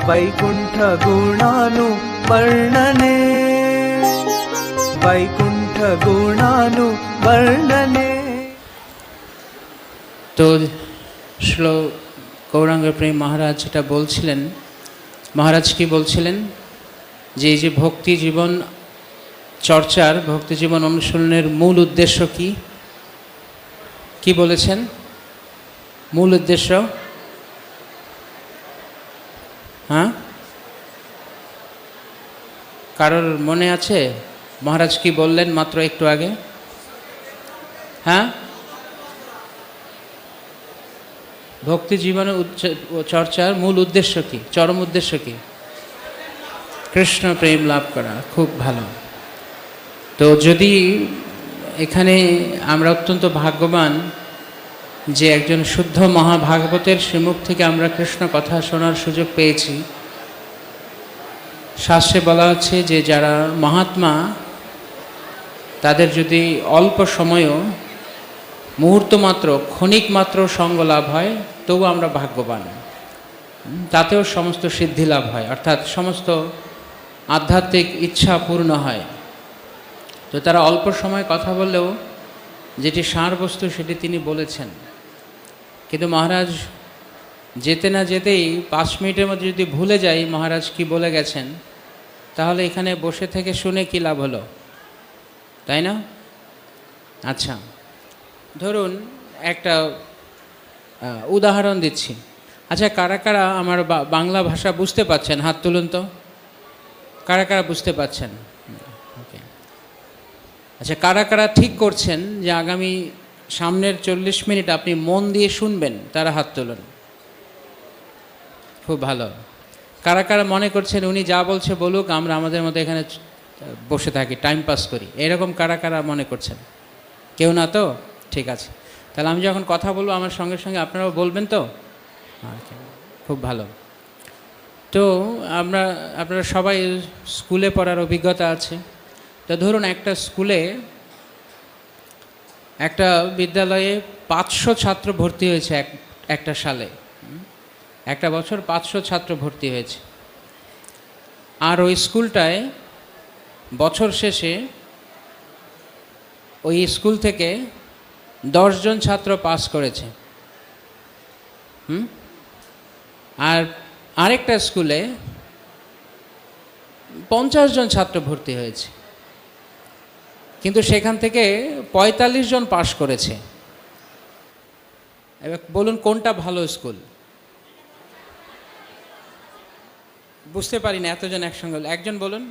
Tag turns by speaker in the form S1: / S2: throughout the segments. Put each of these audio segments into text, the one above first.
S1: वैकुण्ठ गुणानु वर्णने, वैकुण्ठ गुणानु वर्णने।
S2: तो श्लोक गौरांग प्रेम महाराज যেটা বলছিলেন, মহারাজ কি বলছিলেন যে এই যে ভক্তি জীবন চর্চার, ভক্তি জীবন অনুশীলনের মূল উদ্দেশ্য কি কি বলেছেন? মূল উদ্দেশ্য হ্যাঁ, কারোর মনে আছে মহারাজ কি বললেন মাত্র একটু আগে? হ্যাঁ, ভক্তি জীবনের চর্চার মূল উদ্দেশ্য কি, চরম উদ্দেশ্য কি? কৃষ্ণ প্রেম লাভ করা। খুব ভালো। তো যদি এখানে আমরা অত্যন্ত ভাগ্যবান যে একজন শুদ্ধ মহাভাগবতের শ্রীমুখ থেকে আমরা কৃষ্ণ কথা শোনার সুযোগ পেয়েছি। শাস্ত্রে বলা হচ্ছে যে যারা মহাত্মা তাদের যদি অল্প সময়ও মুহূর্ত মাত্র, ক্ষণিক মাত্র সঙ্গ লাভ হয় তবু আমরা ভাগ্যবান, তাতেও সমস্ত সিদ্ধি লাভ হয়, অর্থাৎ সমস্ত আধ্যাত্মিক ইচ্ছা পূর্ণ হয়। তো তারা অল্প সময় কথা বললেও যেটি সারবস্তু সেটি তিনি বলেছেন। কিন্তু মহারাজ যেতে না যেতেই 5 মিনিটের মধ্যে যদি ভুলে যাই মহারাজ কি বলে গেছেন, তাহলে এখানে বসে থেকে শুনে কি লাভ হলো, তাই না? আচ্ছা, ধরুন একটা উদাহরণ দিচ্ছি। আচ্ছা, কারা কারা আমার বাংলা ভাষা বুঝতে পাচ্ছেন? হাত তুলুন তো, কারা কারা বুঝতে পাচ্ছেন? ওকে। আচ্ছা, কারা কারা ঠিক করছেন যে আগামী সামনের 40 মিনিট আপনি মন দিয়ে শুনবেন? তারা হাত তুলুন। খুব ভালো। কারা কারা মনে করছেন উনি যা বলছে বলুক, আমরা আমাদের মধ্যে এখানে বসে থাকি, টাইম পাস করি, এরকম কারা কারা মনে করছেন? কেউ না তো? ঠিক আছে, তাহলে আমি যখন কথা বলবো আমার সঙ্গে সঙ্গে আপনারাও বলবেন তো? খুব ভালো। তো আপনারা সবাই স্কুলে পড়ার অভিজ্ঞতা আছে। তো ধরুন একটা স্কুলে, একটা বিদ্যালয়ে 500 ছাত্র ভর্তি হয়েছে একটা সালে, একটা বছর 500 ছাত্র ভর্তি হয়েছে। আর ওই স্কুলটায় বছর শেষে ওই স্কুল থেকে 10 জন ছাত্র পাস করেছে। আর আরেকটা স্কুলে 50 জন ছাত্র ভর্তি হয়েছে, কিন্তু সেখান থেকে 45 জন পাস করেছে। এবার বলুন কোনটা ভালো স্কুল? বুঝতে পারি না, এতজন একসঙ্গে, একজন বলুন।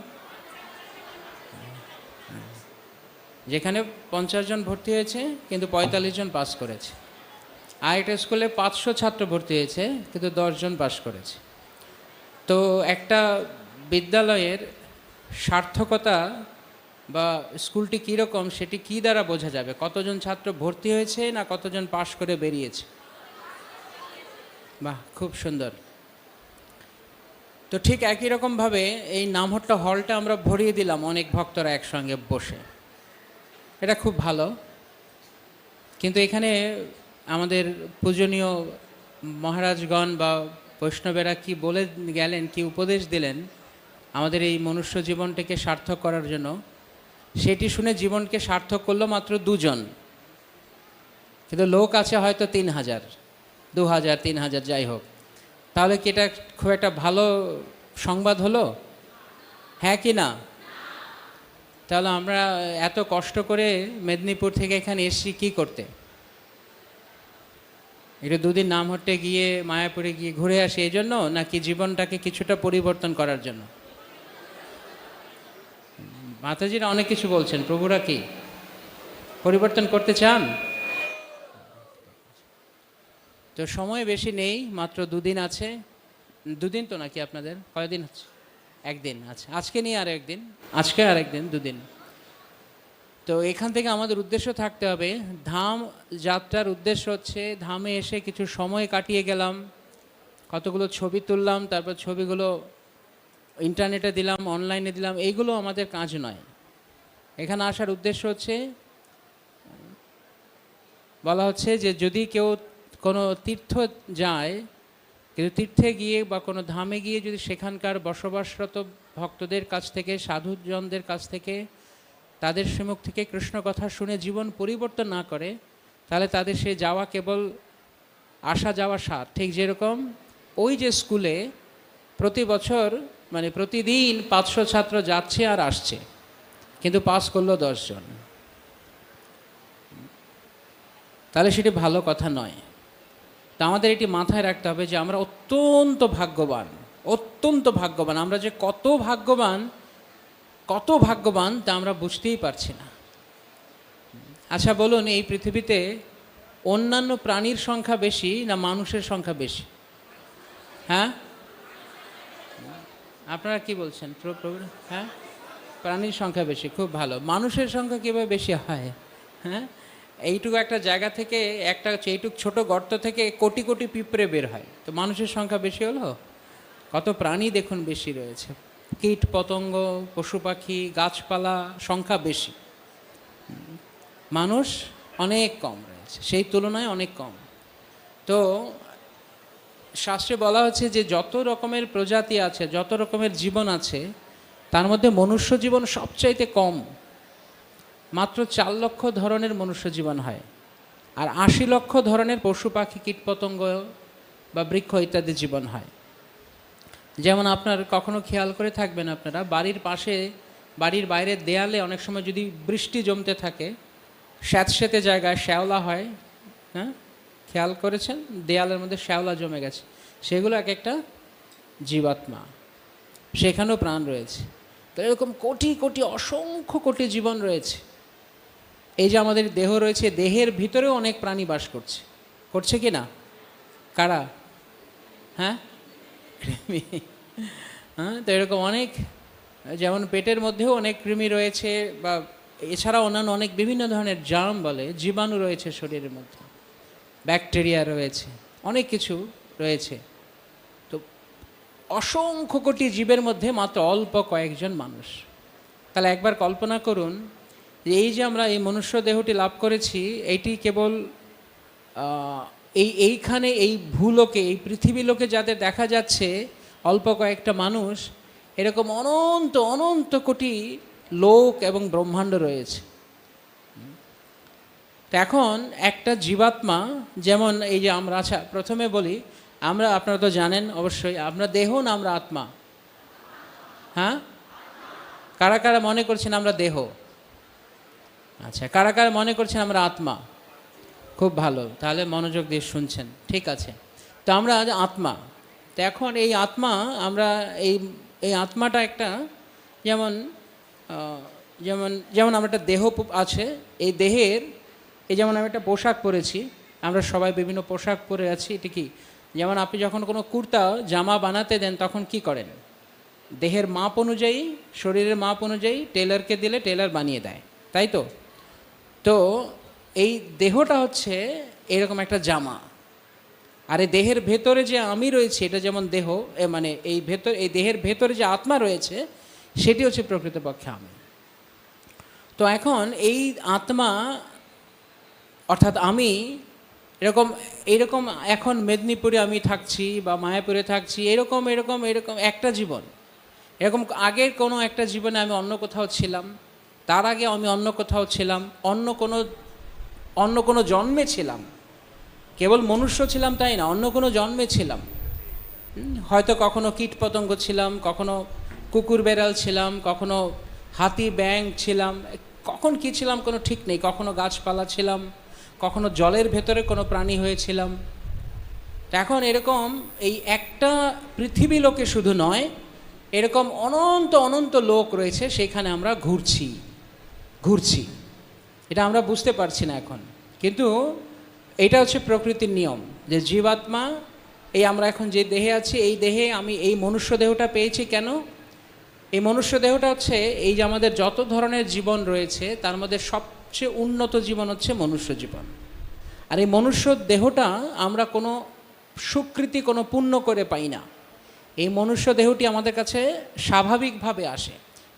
S2: যেখানে 50 জন ভর্তি হয়েছে কিন্তু 45 জন পাস করেছে। আর একটা স্কুলে 500 ছাত্র ভর্তি হয়েছে কিন্তু 10 জন পাস করেছে। তো একটা বিদ্যালয়ের সার্থকতা বা স্কুলটি কীরকম সেটি কী দ্বারা বোঝা যাবে? কতজন ছাত্র ভর্তি হয়েছে না কতজন পাস করে বেরিয়েছে? বাহ, খুব সুন্দর। তো ঠিক একই রকমভাবে এই নামহট্টা হলটা আমরা ভরিয়ে দিলাম অনেক ভক্তরা একসঙ্গে বসে, এটা খুব ভালো। কিন্তু এখানে আমাদের পূজনীয় মহারাজগণ বা বৈষ্ণবেরা কি বলে গেলেন, কি উপদেশ দিলেন আমাদের এই মনুষ্য জীবনটাকে সার্থক করার জন্য, সেটি শুনে জীবনকে সার্থক করলো মাত্র 2 জন, কিন্তু লোক আছে হয়তো 3000, 2000, 3000, যাই হোক। তাহলে কি এটা খুব একটা ভালো সংবাদ হলো? হ্যাঁ কি না? তাহলে আমরা এত কষ্ট করে মেদিনীপুর থেকে এখানে এসেছি কি করতে? এটা 2 দিন নামহট্টে গিয়ে মায়াপুরে গিয়ে ঘুরে আসি এই জন্য, নাকি জীবনটাকে কিছুটা পরিবর্তন করার জন্য? মাতাজিরা অনেক কিছু বলছেন, প্রভুরা কি পরিবর্তন করতে চান? তো সময় বেশি নেই, মাত্র 2 দিন আছে। 2 দিন তো নাকি আপনাদের? কয়দিন আছে? 1 দিন। আচ্ছা, আজকে নিয়ে আর 1 দিন, আজকে আর 1 দিন, 2 দিন। তো এখান থেকে আমাদের উদ্দেশ্য থাকতে হবে, ধাম যাত্রার উদ্দেশ্য হচ্ছে ধামে এসে কিছু সময় কাটিয়ে গেলাম, কতগুলো ছবি তুললাম, তারপর ছবিগুলো ইন্টারনেটে দিলাম, অনলাইনে দিলাম, এইগুলো আমাদের কাজ নয়। এখানে আসার উদ্দেশ্য হচ্ছে, বলা হচ্ছে যে যদি কেউ কোনো তীর্থ যায় কিন্তু তীর্থে গিয়ে বা কোনো ধামে গিয়ে যদি সেখানকার বসবাসরত ভক্তদের কাছ থেকে, সাধুজনদের কাছ থেকে, তাদের সম্মুখ থেকে কৃষ্ণ কথা শুনে জীবন পরিবর্তন না করে, তাহলে তাদের সে যাওয়া কেবল আসা যাওয়া সার। ঠিক যেরকম ওই যে স্কুলে প্রতি বছর মানে প্রতিদিন 500 ছাত্র যাচ্ছে আর আসছে, কিন্তু পাস করলো 10 জন, তাহলে সেটি ভালো কথা নয়। তা আমাদের এটি মাথায় রাখতে হবে যে আমরা অত্যন্ত ভাগ্যবান, অত্যন্ত ভাগ্যবান। আমরা যে কত ভাগ্যবান তা আমরা বুঝতেই পারছি না। আচ্ছা বলুন, এই পৃথিবীতে অন্যান্য প্রাণীর সংখ্যা বেশি না মানুষের সংখ্যা বেশি? হ্যাঁ, আপনারা কি বলছেন? হ্যাঁ, প্রাণীর সংখ্যা বেশি, খুব ভালো। মানুষের সংখ্যা কীভাবে বেশি হয়? হ্যাঁ, এইটুকু একটা জায়গা থেকে, এইটুকু ছোট গর্ত থেকে কোটি কোটি পিঁপড়ে বের হয়, তো মানুষের সংখ্যা বেশি হলো? কত প্রাণী দেখুন বেশি রয়েছে, কীট পতঙ্গ, পশু পাখি, গাছপালা সংখ্যা বেশি, মানুষ অনেক কম রয়েছে, সেই তুলনায় অনেক কম। তো শাস্ত্রে বলা হচ্ছে যে যত রকমের প্রজাতি আছে, যত রকমের জীবন আছে, তার মধ্যে মনুষ্য জীবন সবচাইতে কম। মাত্র 4 লক্ষ ধরনের মনুষ্য জীবন হয়, আর 80 লক্ষ ধরনের পশু পাখি, কীটপতঙ্গ বা বৃক্ষ ইত্যাদি জীবন হয়। যেমন আপনার কখনো খেয়াল করে থাকবেন, আপনারা বাড়ির পাশে, বাড়ির বাইরের দেয়ালে অনেক সময় যদি বৃষ্টি জমতে থাকে, স্যাঁতস্যাঁতে জায়গায় শ্যাওলা হয়, হ্যাঁ খেয়াল করেছেন? দেয়ালের মধ্যে শ্যাওলা জমে গেছে, সেগুলো এক একটা জীবাত্মা, সেখানেও প্রাণ রয়েছে। তো এরকম কোটি কোটি, অসংখ্য কোটি জীবন রয়েছে। এই যে আমাদের দেহ রয়েছে, দেহের ভিতরেও অনেক প্রাণী বাস করছে, করছে কি না? কারা? হ্যাঁ, কৃমি। হ্যাঁ, তো এরকম অনেক, যেমন পেটের মধ্যেও অনেক কৃমি রয়েছে, বা এছাড়া অন্যান্য অনেক বিভিন্ন ধরনের জার্ম বলে জীবাণু রয়েছে শরীরের মধ্যে, ব্যাকটেরিয়া রয়েছে, অনেক কিছু রয়েছে। তো অসংখ্য কোটি জীবের মধ্যে মাত্র অল্প কয়েকজন মানুষ। তাহলে একবার কল্পনা করুন যে এই যে আমরা এই মনুষ্য দেহটি লাভ করেছি, এইটি কেবল এইখানে এই ভূলোকে, এই পৃথিবী লোকে যাদের দেখা যাচ্ছে অল্প কয়েকটা মানুষ, এরকম অনন্ত অনন্ত কোটি লোক এবং ব্রহ্মাণ্ড রয়েছে। তো এখন একটা জীবাত্মা, যেমন এই যে আমরা, আচ্ছা প্রথমে বলি, আমরা, আপনারা তো জানেন অবশ্যই, আমরা দেহ না আমরা আত্মা? হ্যাঁ, কারা কারা মনে করছেন আমরা দেহ? আচ্ছা, কারা কারা মনে করছেন আমরা আত্মা? খুব ভালো, তাহলে মনোযোগ দিয়ে শুনছেন, ঠিক আছে। তো আমরা আত্মা। তো এখন এই আত্মা, আমরা এই আত্মাটা একটা, যেমন যেমন যেমন আমার একটা দেহ আছে, এই দেহের, এই যেমন আমি একটা পোশাক পরেছি, আমরা সবাই বিভিন্ন পোশাক পরে আছি, এটা কি? যেমন আপনি যখন কোনো কুর্তা জামা বানাতে দেন তখন কি করেন? দেহের মাপ অনুযায়ী, শরীরের মাপ অনুযায়ী টেলারকে দিলে টেলার বানিয়ে দেয়, তাই তো? তো এই দেহটা হচ্ছে এরকম একটা জামা, আর এই দেহের ভেতরে যে আমি রয়েছে, এটা যেমন দেহ, মানে এই দেহের ভেতরে যে আত্মা রয়েছে, সেটি হচ্ছে প্রকৃতপক্ষে আমি। তো এখন এই আত্মা অর্থাৎ আমি এরকম এখন মেদিনীপুরে আমি থাকছি বা মায়াপুরে থাকছি, এরকম একটা জীবন। এরকম আগের কোনো একটা জীবনে আমি অন্য কোথাও ছিলাম, তার আগে আমি অন্য কোথাও ছিলাম, অন্য কোনো জন্মে ছিলাম, কেবল মনুষ্য ছিলাম তাই না, অন্য কোনো জন্মে ছিলাম। হয়তো কখনো কীট পতঙ্গ ছিলাম, কখনো কুকুর বেড়াল ছিলাম, কখনো হাতি ব্যাঙ ছিলাম, কখন কী ছিলাম কোনো ঠিক নেই, কখনো গাছপালা ছিলাম, কখনো জলের ভেতরে কোনো প্রাণী হয়েছিলাম। এখন এরকম এই একটা পৃথিবী লোকে শুধু নয়, এরকম অনন্ত অনন্ত লোক রয়েছে, সেখানে আমরা ঘুরছি। এটা আমরা বুঝতে পারছি না এখন, কিন্তু এটা হচ্ছে প্রকৃতির নিয়ম, যে জীবাত্মা, এই আমরা এখন যে দেহে আছি, এই দেহে আমি এই মনুষ্য দেহটা পেয়েছি কেন? এই মনুষ্য দেহটা হচ্ছে, এই যে আমাদের যত ধরনের জীবন রয়েছে তার মধ্যে সবচেয়ে উন্নত জীবন হচ্ছে মনুষ্য জীবন। আর এই মনুষ্য দেহটা আমরা কোনো সুকৃতি, কোনো পুণ্য করে পাই না। এই মনুষ্য দেহটি আমাদের কাছে স্বাভাবিকভাবে আসে।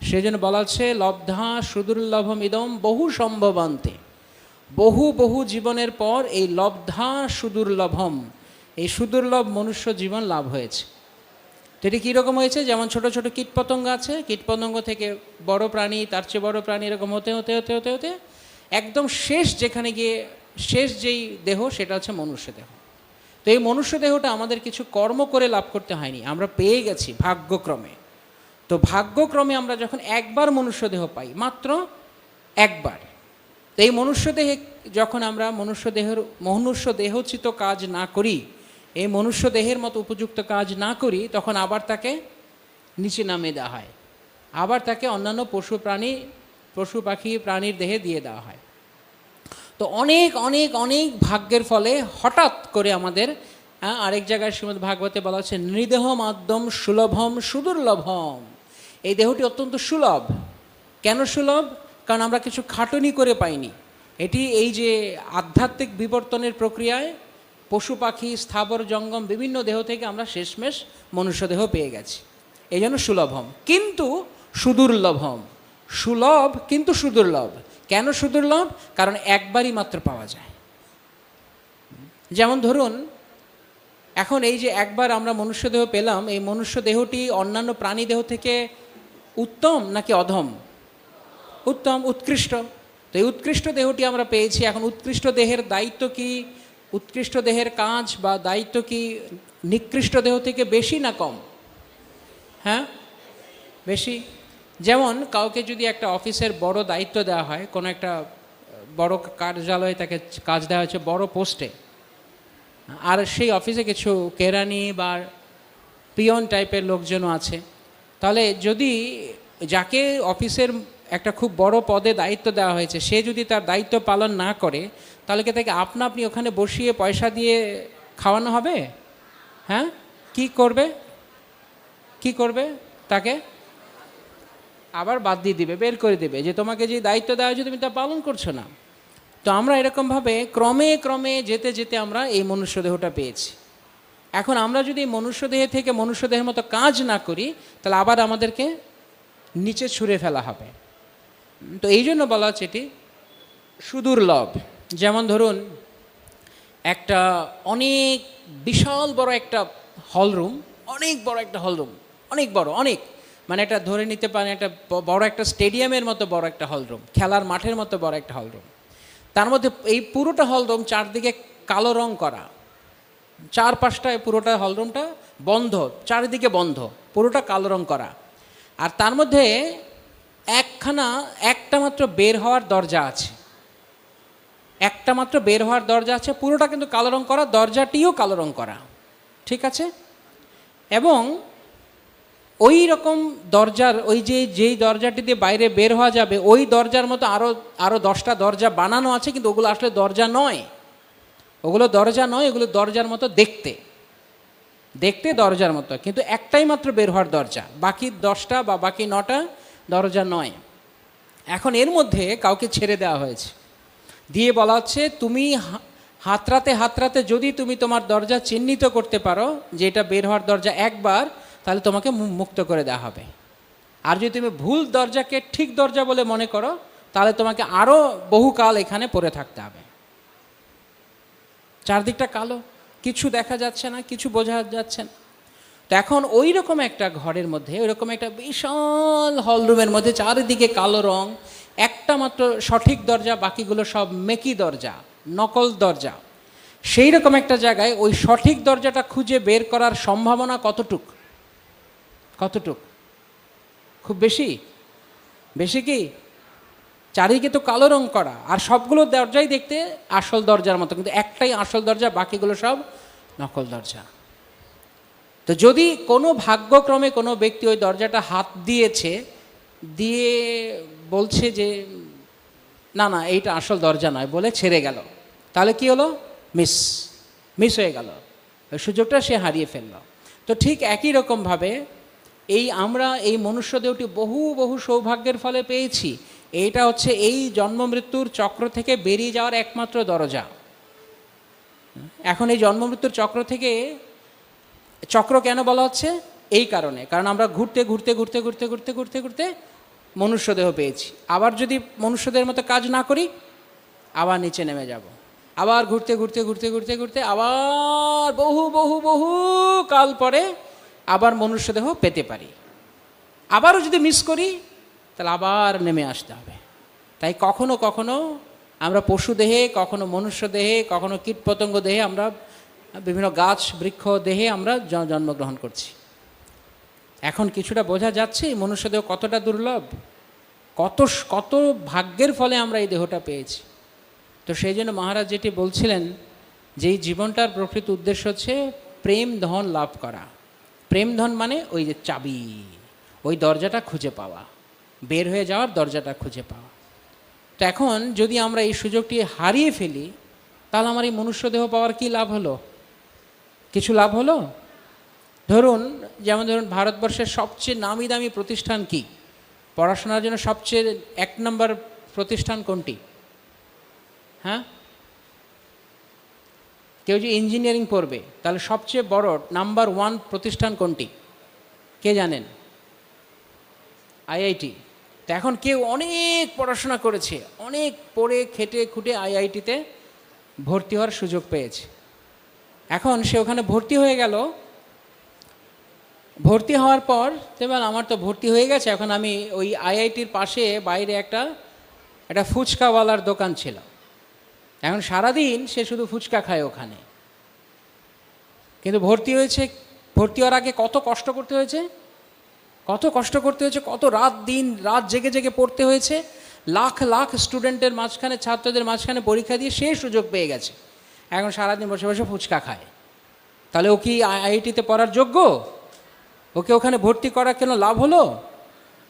S2: সেজন্য বলা হচ্ছে লব্ধা সুদুর্লভম ইদম বহু সম্ভবান্তে। বহু জীবনের পর এই লব্ধা সুদুর্লভম, এই সুদুর্লভ মনুষ্য জীবন লাভ হয়েছে। তো এটি কীরকম হয়েছে? যেমন ছোট ছোট কীটপতঙ্গ আছে, কীটপতঙ্গ থেকে বড় প্রাণী, তার চেয়ে বড় প্রাণী, এরকম হতে হতে হতে হতে হতে একদম শেষ যেখানে গিয়ে শেষ যেই দেহ সেটা হচ্ছে মনুষ্য দেহ। তো এই মনুষ্য দেহটা আমাদের কিছু কর্ম করে লাভ করতে হয়নি, আমরা পেয়ে গেছি ভাগ্যক্রমে। তো ভাগ্যক্রমে আমরা যখন একবার মনুষ্য দেহ পাই, মাত্র একবার, তো এই মনুষ্য দেহে যখন আমরা মনুষ্য দেহোচিত কাজ না করি, এই মনুষ্য দেহের মতো উপযুক্ত কাজ না করি, তখন আবার তাকে নিচে নামিয়ে দেওয়া হয়, আবার তাকে অন্যান্য পশু পাখি প্রাণীর দেহে দিয়ে দেওয়া হয়। তো অনেক অনেক অনেক ভাগ্যের ফলে হঠাৎ করে আমাদের আরেক জায়গায় শ্রীমদ্ ভাগবতে বলা হচ্ছে নৃদেহ মাধ্যম সুলভম সুদুর্লভম। এই দেহটি অত্যন্ত সুলভ। কেন সুলভ? কারণ আমরা কিছু খাটুনি করে পাইনি। এটি এই যে আধ্যাত্মিক বিবর্তনের প্রক্রিয়ায় পশু পাখি স্থাবর জঙ্গম বিভিন্ন দেহ থেকে আমরা শেষমেশ মনুষ্য দেহ পেয়ে গেছি, এই জন্য সুলভম কিন্তু সুদুর্লভম। সুলভ কিন্তু সুদুর্লভ। কেন সুদুর্লভ? কারণ একবারই মাত্র পাওয়া যায়। যেমন ধরুন, এখন এই যে একবার আমরা মনুষ্য দেহ পেলাম, এই মনুষ্য দেহটি অন্যান্য প্রাণী দেহ থেকে উত্তম নাকি অধম? উত্তম, উৎকৃষ্ট। তো এই উৎকৃষ্ট দেহটি আমরা পেয়েছি। এখন উৎকৃষ্ট দেহের দায়িত্ব কি, উৎকৃষ্ট দেহের কাজ বা দায়িত্ব কি নিকৃষ্ট দেহ থেকে বেশি না কম? হ্যাঁ, বেশি। যেমন কাউকে যদি একটা অফিসের বড় দায়িত্ব দেওয়া হয়, কোনো একটা বড় কার্যালয়ে তাকে কাজ দেওয়া হয়েছে বড় পোস্টে, আর সেই অফিসে কিছু কেরানি বা পিয়ন টাইপের লোকজনও আছে, তাহলে যদি যাকে অফিসের একটা খুব বড় পদে দায়িত্ব দেওয়া হয়েছে সে যদি তার দায়িত্ব পালন না করে, তাহলে কি তাকে আপনি ওখানে বসিয়ে পয়সা দিয়ে খাওয়ানো হবে? হ্যাঁ, কি করবে তাকে? আবার বাদ দিয়ে দিবে, বের করে দেবে, যে তোমাকে যে দায়িত্ব দেওয়া হয়েছে তুমি তা পালন করছো না। তো আমরা এরকমভাবে ক্রমে ক্রমে যেতে যেতে আমরা এই মনুষ্য দেহটা পেয়েছি। এখন আমরা যদি মনুষ্য দেহে থেকে মনুষ্য দেহের মতো কাজ না করি, তাহলে আবার আমাদেরকে নিচে ছুঁড়ে ফেলা হবে। তো এই জন্য বলা হচ্ছে এটি সুদুর্লভ। যেমন ধরুন, একটা অনেক বিশাল বড় একটা হলরুম, অনেক বড় একটা হলরুম, অনেক বড়, অনেক মানে এটা ধরে নিতে পারেন একটা বড় একটা স্টেডিয়ামের মতো বড় একটা হলরুম, খেলার মাঠের মতো বড় একটা হলরুম। তার মধ্যে এই পুরোটা হলরুম চারদিকে কালো রং করা, চারপাশটায় পুরোটা হলরুমটা বন্ধ, চারিদিকে বন্ধ, পুরোটা কালো রং করা। আর তার মধ্যে একটা মাত্র বের হওয়ার দরজা আছে, একটা মাত্র বের হওয়ার দরজা আছে, পুরোটা কিন্তু কালো রং করা, দরজাটিও কালো রং করা, ঠিক আছে? এবং ওই রকম দরজার যেই দরজাটি দিয়ে বাইরে বের হওয়া যাবে, ওই দরজার মতো আরও 10টা দরজা বানানো আছে, কিন্তু ওগুলো আসলে দরজা নয়, ওগুলো দরজার মতো দেখতে দরজার মতো, কিন্তু একটাই মাত্র বের হওয়ার দরজা, বাকি 10টা বা বাকি 9টা দরজা নয়। এখন এর মধ্যে কাউকে ছেড়ে দেওয়া হয়েছে, দিয়ে বলা হচ্ছে তুমি হাতরাতে যদি তুমি তোমার দরজা চিহ্নিত করতে পারো যে এটা বের হওয়ার দরজা একবার, তাহলে তোমাকে মুক্ত করে দেওয়া হবে। আর যদি তুমি ভুল দরজাকে ঠিক দরজা বলে মনে করো, তাহলে তোমাকে আরও বহুকাল এখানে পড়ে থাকতে হবে। চারদিকটা কালো, কিছু দেখা যাচ্ছে না, কিছু বোঝা যাচ্ছে না। তো এখন ওই রকম একটা ঘরের মধ্যে, ওই রকম একটা বিশাল হলরুমের মধ্যে চারিদিকে কালো রং, একটা মাত্র সঠিক দরজা, বাকিগুলো সব মেকি দরজা, নকল দরজা। সেই রকম একটা জায়গায় ওই সঠিক দরজাটা খুঁজে বের করার সম্ভাবনা কতটুক? খুব বেশি কি? চারিদিকে তো কালো রং করা, আর সবগুলো দরজাই দেখতে আসল দরজার মতো, কিন্তু একটাই আসল দরজা, বাকিগুলো সব নকল দরজা। তো যদি কোনো ভাগ্যক্রমে কোনো ব্যক্তি ওই দরজাটা হাত দিয়ে বলছে যে না এইটা আসল দরজা নয় বলে ছেড়ে গেল, তাহলে কি হলো? মিস হয়ে গেল, ওই সুযোগটা সে হারিয়ে ফেলল। তো ঠিক একই রকমভাবে আমরা এই মনুষ্য দেহটি বহু সৌভাগ্যের ফলে পেয়েছি। এইটা হচ্ছে এই জন্ম মৃত্যুর চক্র থেকে বেরিয়ে যাওয়ার একমাত্র দরজা। এখন এই জন্ম মৃত্যুর চক্র কেন বলা হচ্ছে? এই কারণে, কারণ আমরা ঘুরতে মনুষ্য দেহ পেয়েছি। আবার যদি মনুষ্যদের মতো কাজ না করি, আবার নিচে নেমে যাব। আবার ঘুরতে ঘুরতে ঘুরতে ঘুরতে ঘুরতে আবার বহু বহু বহু কাল পরে আবার মনুষ্যদেহ পেতে পারি। আবারও যদি মিস করি তাহলে আবার নেমে আসতে হবে। তাই কখনো কখনো আমরা পশু দেহে, কখনো মনুষ্য দেহে, কখনো কীটপতঙ্গ দেহে, আমরা বিভিন্ন গাছ বৃক্ষ দেহে আমরা জন্মগ্রহণ করছি। এখন কিছুটা বোঝা যাচ্ছে এই মনুষ্যদেহ কতটা দুর্লভ, কত কত ভাগ্যের ফলে আমরা এই দেহটা পেয়েছি। তো সেই জন্য মহারাজ যেটি বলছিলেন যে এই জীবনটার প্রকৃত উদ্দেশ্য হচ্ছে প্রেম ধন লাভ করা। প্রেম ধন মানে ওই যে চাবি, ওই দরজাটা খুঁজে পাওয়া, বের হয়ে যাওয়ার দরজাটা খুঁজে পাওয়া। তো এখন যদি আমরা এই সুযোগটি হারিয়ে ফেলি তাহলে আমার এই মনুষ্যদেহ পাওয়ার কি লাভ হলো? কিছু লাভ হলো? যেমন ধরুন ভারতবর্ষের সবচেয়ে নামি দামি প্রতিষ্ঠান কি? পড়াশোনার জন্য সবচেয়ে 1 নম্বর প্রতিষ্ঠান কোনটি? হ্যাঁ, কেউ যে ইঞ্জিনিয়ারিং পড়বে তাহলে সবচেয়ে বড় নাম্বার 1 প্রতিষ্ঠান কোনটি? কে জানেন? আইআইটি। তো এখন কেউ অনেক পড়াশোনা করেছে, অনেক পড়ে খেটে খুঁটে আইআইটিতে ভর্তি হওয়ার সুযোগ পেয়েছে। এখন সে ওখানে ভর্তি হয়ে গেল, ভর্তি হওয়ার পর তেমন আমার তো ভর্তি হয়ে গেছে, এখন আমি ওই আইআইটির পাশে বাইরে একটা ফুচকাওয়ালার দোকান ছিল। এখন সারাদিন সে শুধু ফুচকা খায় ওখানে। কিন্তু ভর্তি হয়েছে, ভর্তি হওয়ার আগে কত কষ্ট করতে হয়েছে, কত রাত জেগে জেগে পড়তে হয়েছে, লাখ লাখ স্টুডেন্টের মাঝখানে, ছাত্রদের মাঝখানে পরীক্ষা দিয়ে সে সুযোগ পেয়ে গেছে। এখন সারাদিন বসে বসে ফুচকা খায়। তাহলে ও কি আইআইটিতে পড়ার যোগ্য? ওকে ওখানে ভর্তি করা কেন লাভ হলো?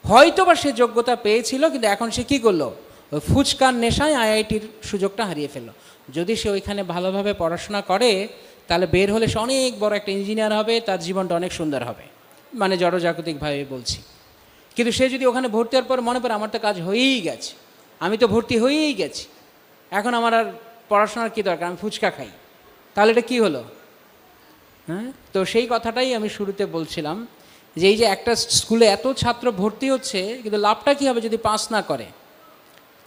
S2: হয়তো বা সে যোগ্যতা পেয়েছিল, কিন্তু এখন সে কী করলো? ওই ফুচকার নেশায় আইআইটির সুযোগটা হারিয়ে ফেললো। যদি সে ওইখানে ভালোভাবে পড়াশোনা করে তাহলে বের হলে সে অনেক বড় একটা ইঞ্জিনিয়ার হবে, তার জীবনটা অনেক সুন্দর হবে, মানে জড়জাগতিকভাবে বলছি। কিন্তু সে যদি ওখানে ভর্তি হওয়ার পর মনে পড়ে আমার তো কাজ হয়েই গেছে, আমি তো ভর্তি হয়েই গেছি, এখন আমার আর পড়াশোনার কী দরকার, আমি ফুচকা খাই, তাহলে এটা কী হলো? হ্যাঁ, তো সেই কথাটাই আমি শুরুতে বলছিলাম যে এই যে একটা স্কুলে এত ছাত্র ভর্তি হচ্ছে, কিন্তু লাভটা কী হবে যদি পাস না করে?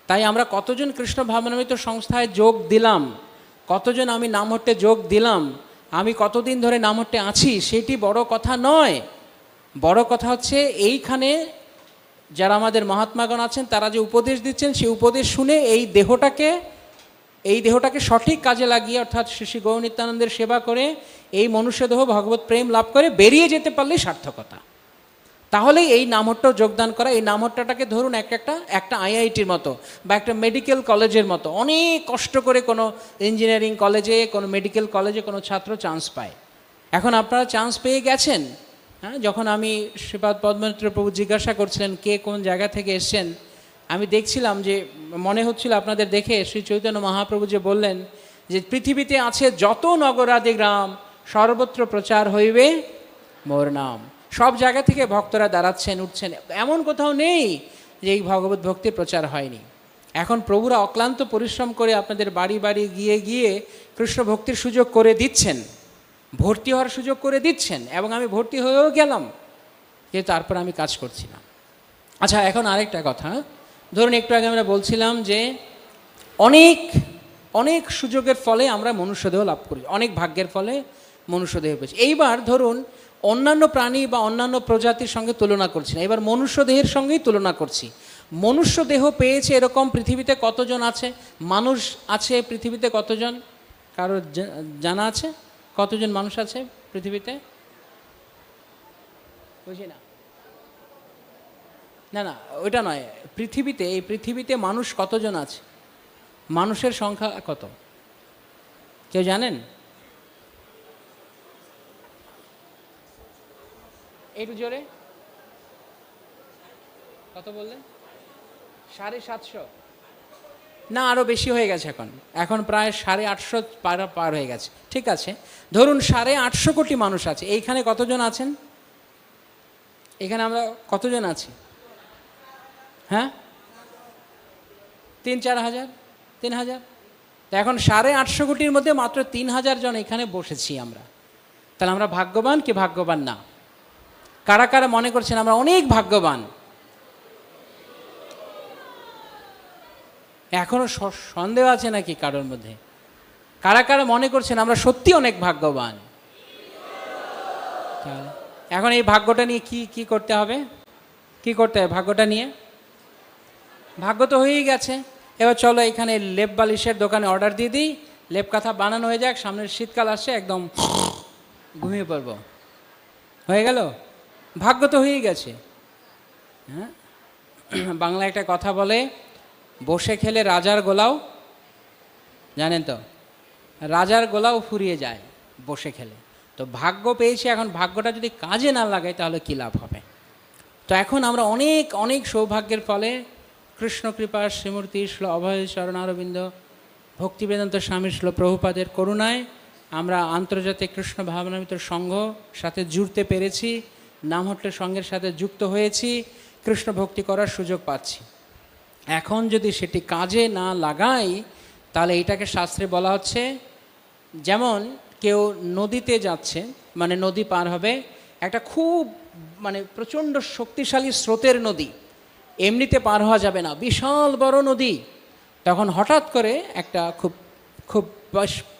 S2: তাই আমরা কতজন কৃষ্ণ ভাবনামৃত সংস্থায় যোগ দিলাম, কতজন আমি নামহট্টে যোগ দিলাম, আমি কতদিন ধরে নামহট্টে আছি, সেটি বড় কথা নয়। বড় কথা হচ্ছে এইখানে যারা আমাদের মহাত্মাগণ আছেন তারা যে উপদেশ দিচ্ছেন, সেই উপদেশ শুনে এই দেহটাকে সঠিক কাজে লাগিয়ে, অর্থাৎ শ্রী গৌর নিত্যানন্দের সেবা করে এই মনুষ্যদেহ ভগবত প্রেম লাভ করে বেরিয়ে যেতে পারলেই সার্থকতা। তাহলে এই নামহট্ট যোগদান করা, এই নামহট্টটাকে ধরুন একটা আইআইটির মতো বা একটা মেডিকেল কলেজের মতো, অনেক কষ্ট করে কোনো ইঞ্জিনিয়ারিং কলেজে, কোনো মেডিকেল কলেজে কোনো ছাত্র চান্স পায়। এখন আপনারা চান্স পেয়ে গেছেন। হ্যাঁ, যখন আমি শ্রীপাদ পদ্মমিত্র প্রভু জিজ্ঞাসা করছিলেন কে কোন জায়গা থেকে এসছেন, আমি দেখছিলাম যে মনে হচ্ছিল আপনাদের দেখে শ্রী চৈতন্য মহাপ্রভু যে বললেন যে পৃথিবীতে আছে যত নগরাদি গ্রাম সর্বত্র প্রচার হইবে মোর নাম। সব জায়গা থেকে ভক্তরা দাঁড়াচ্ছেন, উঠছেন, এমন কোথাও নেই যে এই ভগবত ভক্তির প্রচার হয়নি। এখন প্রভুরা অক্লান্ত পরিশ্রম করে আপনাদের বাড়ি বাড়ি গিয়ে গিয়ে কৃষ্ণ ভক্তির সুযোগ করে দিচ্ছেন, ভর্তি হওয়ার সুযোগ করে দিচ্ছেন, এবং আমি ভর্তি হয়েও গেলাম, কিন্তু তারপর আমি কাজ করছিলাম। আচ্ছা, এখন আরেকটা কথা, ধরুন একটু আগে আমরা বলছিলাম যে অনেক অনেক সুযোগের ফলে আমরা মনুষ্যদেহ লাভ করি, অনেক ভাগ্যের ফলে মনুষ্যদেহ পেয়েছি। এইবার ধরুন অন্যান্য প্রাণী বা অন্যান্য প্রজাতির সঙ্গে তুলনা করছি না, এবার মনুষ্যদেহের সঙ্গেই তুলনা করছি। মনুষ্যদেহ পেয়েছে এরকম পৃথিবীতে কতজন আছে? মানুষ আছে পৃথিবীতে কতজন? কারো জানা আছে কতজন মানুষ আছে পৃথিবীতে? বুঝি না, না না ওইটা নয়, পৃথিবীতে, এই পৃথিবীতে মানুষ কতজন আছে? মানুষের সংখ্যা কত কেউ জানেন? একটু জোরে কত বললেন? 750? না, আরও বেশি হয়ে গেছে, এখন প্রায় 850 পার হয়ে গেছে। ঠিক আছে, ধরুন 850 কোটি মানুষ আছে। এইখানে কতজন আছেন? এখানে আমরা কতজন আছি? হ্যাঁ, 3-4 হাজার, 3,000। এখন 850 কোটির মধ্যে মাত্র 3,000 জন এখানে বসেছি আমরা। তাহলে আমরা ভাগ্যবান কি ভাগ্যবান না? কারা কারা মনে করছেন আমরা অনেক ভাগ্যবান? এখনো সন্দেহ আছে নাকি কারোর মধ্যে? কারা কারা মনে করছেন আমরা সত্যি অনেক ভাগ্যবান? এখন এই ভাগ্যটা নিয়ে কি কি করতে হবে? কি করতে হবে ভাগ্যটা নিয়ে? ভাগ্য তো হয়েই গেছে, এবার চলো এখানে লেপ বালিশের দোকানে অর্ডার দিয়ে দিই, লেপ কাঁথা বানানো হয়ে যাক, সামনের শীতকাল আসছে, একদম ঘুমিয়ে পড়বো, হয়ে গেল, ভাগ্য তো হয়েই গেছে। হ্যাঁ, বাংলা একটা কথা বলে, বসে খেলে রাজার গোলাও, জানেন তো, রাজার গোলাও ফুরিয়ে যায় বসে খেলে। তো ভাগ্য পেয়েছি, এখন ভাগ্যটা যদি কাজে না লাগাই তাহলে কী লাভ হবে? তো এখন আমরা অনেক অনেক সৌভাগ্যের ফলে কৃষ্ণ কৃপা, শ্রীমূর্তি শ্রীল অভয় চরণ অরবিন্দ, ভক্তিবেদান্ত স্বামী শ্রীল প্রভুপাদের করুণায় আমরা আন্তর্জাতিক কৃষ্ণ ভাবনামৃত সংঘ সাথে জুড়তে পেরেছি, নামহট্টের সংঘের সাথে যুক্ত হয়েছি, কৃষ্ণ ভক্তি করার সুযোগ পাচ্ছি। এখন যদি সেটি কাজে না লাগাই তাহলে এটাকে শাস্ত্রে বলা হচ্ছে, যেমন কেউ নদীতে যাচ্ছে, মানে নদী পার হবে, একটা খুব মানে প্রচণ্ড শক্তিশালী স্রোতের নদী, এমনিতে পার হওয়া যাবে না, বিশাল বড় নদী, তখন হঠাৎ করে একটা খুব খুব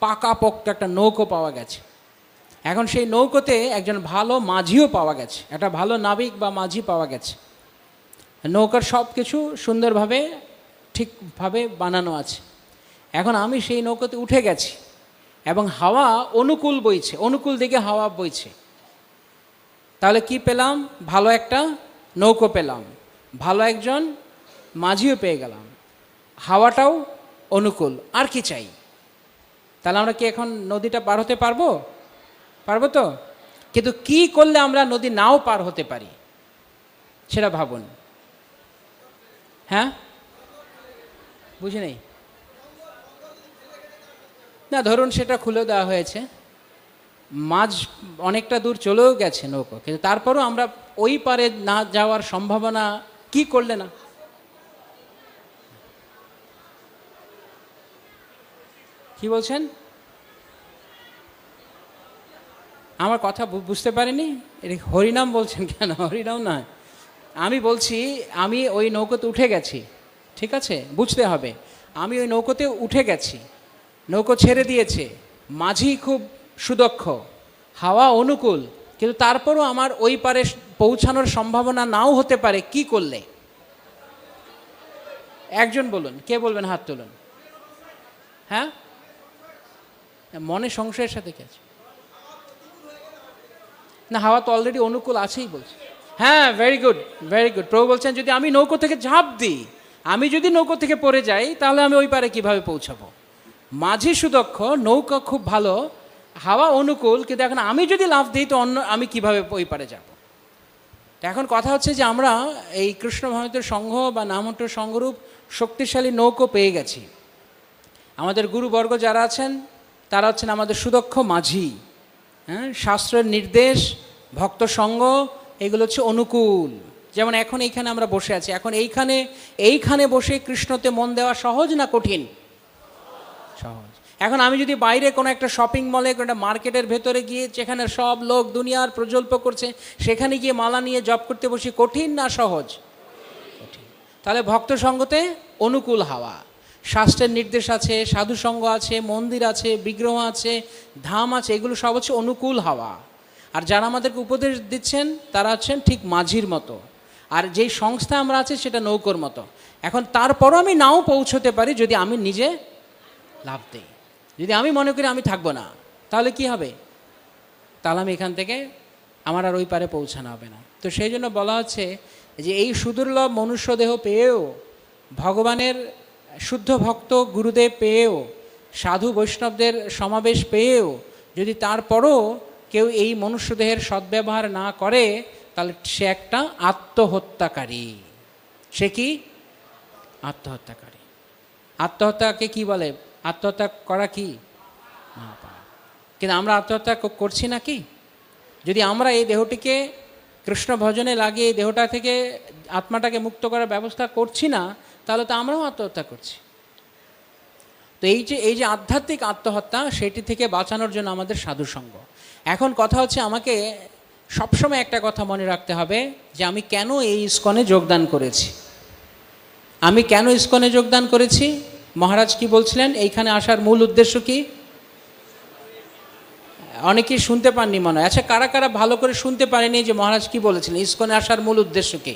S2: পাকাপোক্ত একটা নৌকো পাওয়া গেছে। এখন সেই নৌকোতে একজন ভালো মাঝিও পাওয়া গেছে, একটা ভালো নাবিক বা মাঝি পাওয়া গেছে, নৌকার সব কিছু সুন্দরভাবে ঠিকভাবে বানানো আছে। এখন আমি সেই নৌকোতে উঠে গেছি এবং হাওয়া অনুকূল বইছে, অনুকূল দিকে হাওয়া বইছে, তাহলে কি পেলাম? ভালো একটা নৌকো পেলাম, ভালো একজন মাঝিও পেয়ে গেলাম, হাওয়াটাও অনুকূল, আর কি চাই? তাহলে আমরা কি এখন নদীটা পার হতে পারবো? পারবো তো? কিন্তু কি করলে আমরা নদী নাও পার হতে পারি সেটা ভাবুন। হ্যাঁ, বুঝি নেই না, ধরুন সেটা খুলে দেওয়া হয়েছে, মাঝ অনেকটা দূর চলেও গেছে নৌকো, কিন্তু তারপরও আমরা ওই পারে না যাওয়ার সম্ভাবনা কি করলে না? কি বলছেন? আমার কথা বুঝতে পারিনি? হরিনাম বলছেন কেন? হরিনাম নয়, আমি বলছি আমি ওই নৌকোতে উঠে গেছি, ঠিক আছে, বুঝতে হবে, আমি ওই নৌকোতে উঠে গেছি, নৌকো ছেড়ে দিয়েছে, মাঝি খুব সুদক্ষ, হাওয়া অনুকূল, কিন্তু তারপরও আমার ওই পারে পৌঁছানোর সম্ভাবনা নাও হতে পারে, কি করলে? একজন বলুন, কে বলবেন? হাত তুলুন। হ্যাঁ, মনে সংশয়ের সাথে কি আছে? না, হাওয়া তো অলরেডি অনুকূল আছেই বলছে। হ্যাঁ, ভেরি গুড, ভেরি গুড। প্রভু বলছেন যদি আমি নৌকো থেকে ঝাঁপ দিই, আমি যদি নৌকো থেকে পড়ে যাই তাহলে আমি ওই পারে কিভাবে পৌঁছাবো? মাঝি সুদক্ষ, নৌকা খুব ভালো, হাওয়া অনুকূল, কিন্তু এখন আমি যদি লাফ দিই তো আমি কিভাবে ওই পারে যাব? এখন কথা হচ্ছে যে আমরা এই কৃষ্ণ ভাবনামৃত সংঘ বা নামহট্ট সংঘরূপ শক্তিশালী নৌকো পেয়ে গেছি। আমাদের গুরুবর্গ যারা আছেন তারা হচ্ছেন আমাদের সুদক্ষ মাঝি। হ্যাঁ, শাস্ত্রের নির্দেশ, ভক্ত সঙ্গ, এগুলো হচ্ছে অনুকূল। যেমন এখন এইখানে আমরা বসে আছি, এখন এইখানে বসে কৃষ্ণতে মন দেওয়া সহজ না কঠিন? সহজ। এখন আমি যদি বাইরে কোনো একটা শপিং মলে, কোনো একটা মার্কেটের ভেতরে গিয়ে, যেখানে সব লোক দুনিয়ার প্রজল্প করছে, সেখানে গিয়ে মালা নিয়ে জপ করতে বসি, কঠিন না সহজ? কঠিন। তাহলে ভক্ত সঙ্গতে অনুকূল হাওয়া, শাস্ত্রের নির্দেশ আছে, সাধুসঙ্গ আছে, মন্দির আছে, বিগ্রহ আছে, ধাম আছে, এগুলো সব হচ্ছে অনুকূল হাওয়া। আর যারা আমাদেরকে উপদেশ দিচ্ছেন তারা হচ্ছেন ঠিক মাঝির মতো, আর যেই সংস্থা আমরা আছি সেটা নৌকোর মতো। এখন তারপরও আমি নাও পৌঁছতে পারি যদি আমি নিজে লাভ দিই। যদি আমি মনে করি আমি থাকবো না, তাহলে কি হবে? তাহলে আমি এখান থেকে আমার আর ওই পারে পৌঁছানো হবে না। তো সেই জন্য বলা হচ্ছে যে এই সুদুর্লভ মনুষ্য দেহ পেয়েও, ভগবানের শুদ্ধ ভক্ত গুরুদেব পেয়েও, সাধু বৈষ্ণবদের সমাবেশ পেয়েও যদি তারপরও কেউ এই মনুষ্যদেহের সদ্ব্যবহার না করে, তাহলে সে একটা আত্মহত্যাকারী। সে কি? আত্মহত্যাকারী। আত্মহত্যাকে কি বলে? আত্মহত্যা করা কি? কিন্তু আমরা আত্মহত্যা করছি না কি? যদি আমরা এই দেহটিকে কৃষ্ণ ভজনে লাগিয়ে এই দেহটা থেকে আত্মাটাকে মুক্ত করার ব্যবস্থা করছি না, তাহলে তো আমরাও আত্মহত্যা করছি। তো এই যে আধ্যাত্মিক আত্মহত্যা, সেটি থেকে বাঁচানোর জন্য আমাদের সাধুসঙ্গ। এখন কথা হচ্ছে, আমাকে সবসময় একটা কথা মনে রাখতে হবে যে আমি কেন এই ইস্কনে যোগদান করেছি। আমি কেন ইস্কনে যোগদান করেছি? মহারাজ কি বলছিলেন? এইখানে আসার মূল উদ্দেশ্য কি? অনেকেই শুনতে পাননি মনে হয়। আচ্ছা, কারা কারা ভালো করে শুনতে পারেনি যে মহারাজ কি বলেছিলেন, ইসকনে আসার মূল উদ্দেশ্য কি?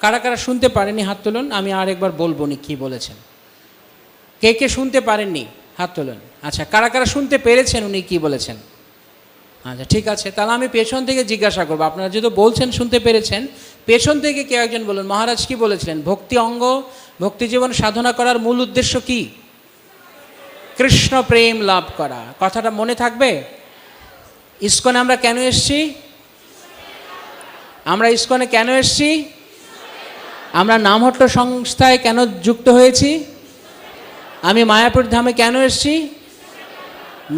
S2: কারা কারা শুনতে পারেনি হাত তুলুন, আমি আরেকবার বলবো নি কি বলেছেন। কে কে শুনতে পারেননি হাত তুলুন। আচ্ছা, কারা কারা শুনতে পেরেছেন উনি কি বলেছেন? আচ্ছা, ঠিক আছে, তাহলে আমি পেছন থেকে জিজ্ঞাসা করবো। আপনারা যেহেতু বলছেন শুনতে পেরেছেন, পেছন থেকে কেউ একজন বলুন মহারাজ কি বলেছিলেন, ভক্তি অঙ্গ, ভক্তি জীবন সাধনা করার মূল উদ্দেশ্য কি? কৃষ্ণ প্রেম লাভ করা। কথাটা মনে থাকবে? ইসকনে আমরা কেন এসছি? আমরা ইসকনে কেন এসছি? আমরা নামহট্ট সংস্থায় কেন যুক্ত হয়েছি? আমি মায়াপুর ধামে কেন এসছি?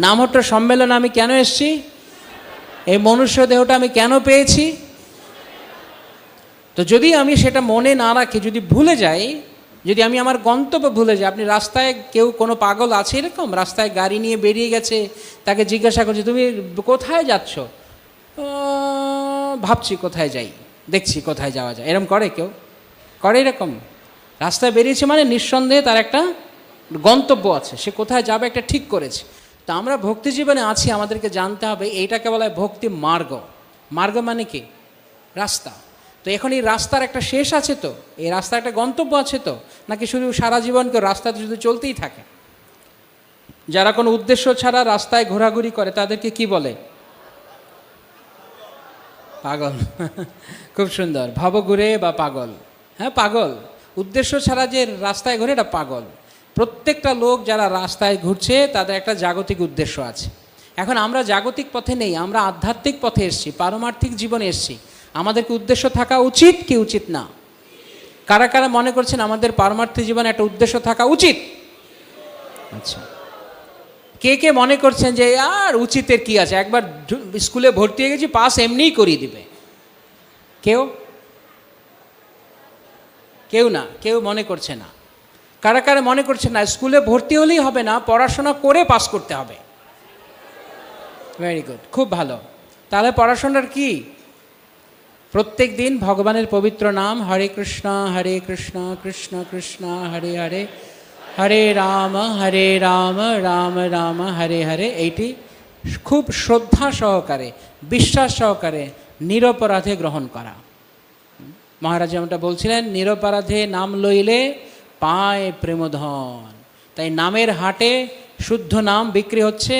S2: নামহট্ট সম্মেলনে আমি কেন এসছি? এই মনুষ্য দেহটা আমি কেন পেয়েছি? তো যদি আমি সেটা মনে না রাখি, যদি ভুলে যাই, যদি আমি আমার গন্তব্য ভুলে যাই, আপনি রাস্তায় কেউ কোনো পাগল আছে এরকম, রাস্তায় গাড়ি নিয়ে বেরিয়ে গেছে, তাকে জিজ্ঞাসা করছে তুমি কোথায় যাচ্ছ? ভাবছি কোথায় যাই, দেখছি কোথায় যাওয়া যায়, এরকম করে কেউ? করে এরকম? রাস্তায় বেরিয়েছে মানে নিঃসন্দেহে তার একটা গন্তব্য আছে, সে কোথায় যাবে একটা ঠিক করেছে। তো আমরা ভক্তি জীবনে আছি, আমাদেরকে জানতে হবে এইটাকে বলা হয় ভক্তি মার্গ। মার্গ মানে কি? রাস্তা। তো এখন এই রাস্তার একটা শেষ আছে, তো এই রাস্তার একটা গন্তব্য আছে, তো নাকি শুধু সারা জীবন কেউ রাস্তাতে শুধু চলতেই থাকে? যারা কোনো উদ্দেশ্য ছাড়া রাস্তায় ঘোরাঘুরি করে তাদেরকে কি বলে? পাগল। খুব সুন্দর, ভবঘুরে বা পাগল। হ্যাঁ, পাগল। উদ্দেশ্য ছাড়া যে রাস্তায় ঘুরে এটা পাগল। প্রত্যেকটা লোক যারা রাস্তায় ঘুরছে তাদের একটা জাগতিক উদ্দেশ্য আছে। এখন আমরা জাগতিক পথে নেই, আমরা আধ্যাত্মিক পথে এসেছি, পারমার্থিক জীবনে এসেছি। আমাদেরকে উদ্দেশ্য থাকা উচিত কি উচিত না? কারা কারা মনে করছেন আমাদের পারমার্থিক জীবনে একটা উদ্দেশ্য থাকা উচিত? আচ্ছা, কে কে মনে করছেন যে আর উচিতের কি আছে, একবার স্কুলে ভর্তি হয়ে গেছি, পাস এমনিই করিয়ে দিবে? কেউ কেউ না, কেউ মনে করছে না। কারা কারা মনে করছে না স্কুলে ভর্তি হলেই হবে না, পড়াশোনা করে পাস করতে হবে? ভেরি গুড, খুব ভালো। তাহলে পড়াশোনার কি? প্রত্যেক দিন ভগবানের পবিত্র নাম হরে কৃষ্ণ কৃষ্ণ কৃষ্ণ হরে হরে, হরে রাম রাম রাম হরে হরে, এইটি খুব শ্রদ্ধা সহকারে, বিশ্বাস সহকারে, নিরপরাধে গ্রহণ করা। মহারাজ যেমনটা বলছিলেন, নিরপরাধে নাম লইলে পায় প্রেমধন। তাই নামের হাটে শুদ্ধ নাম বিক্রি হচ্ছে।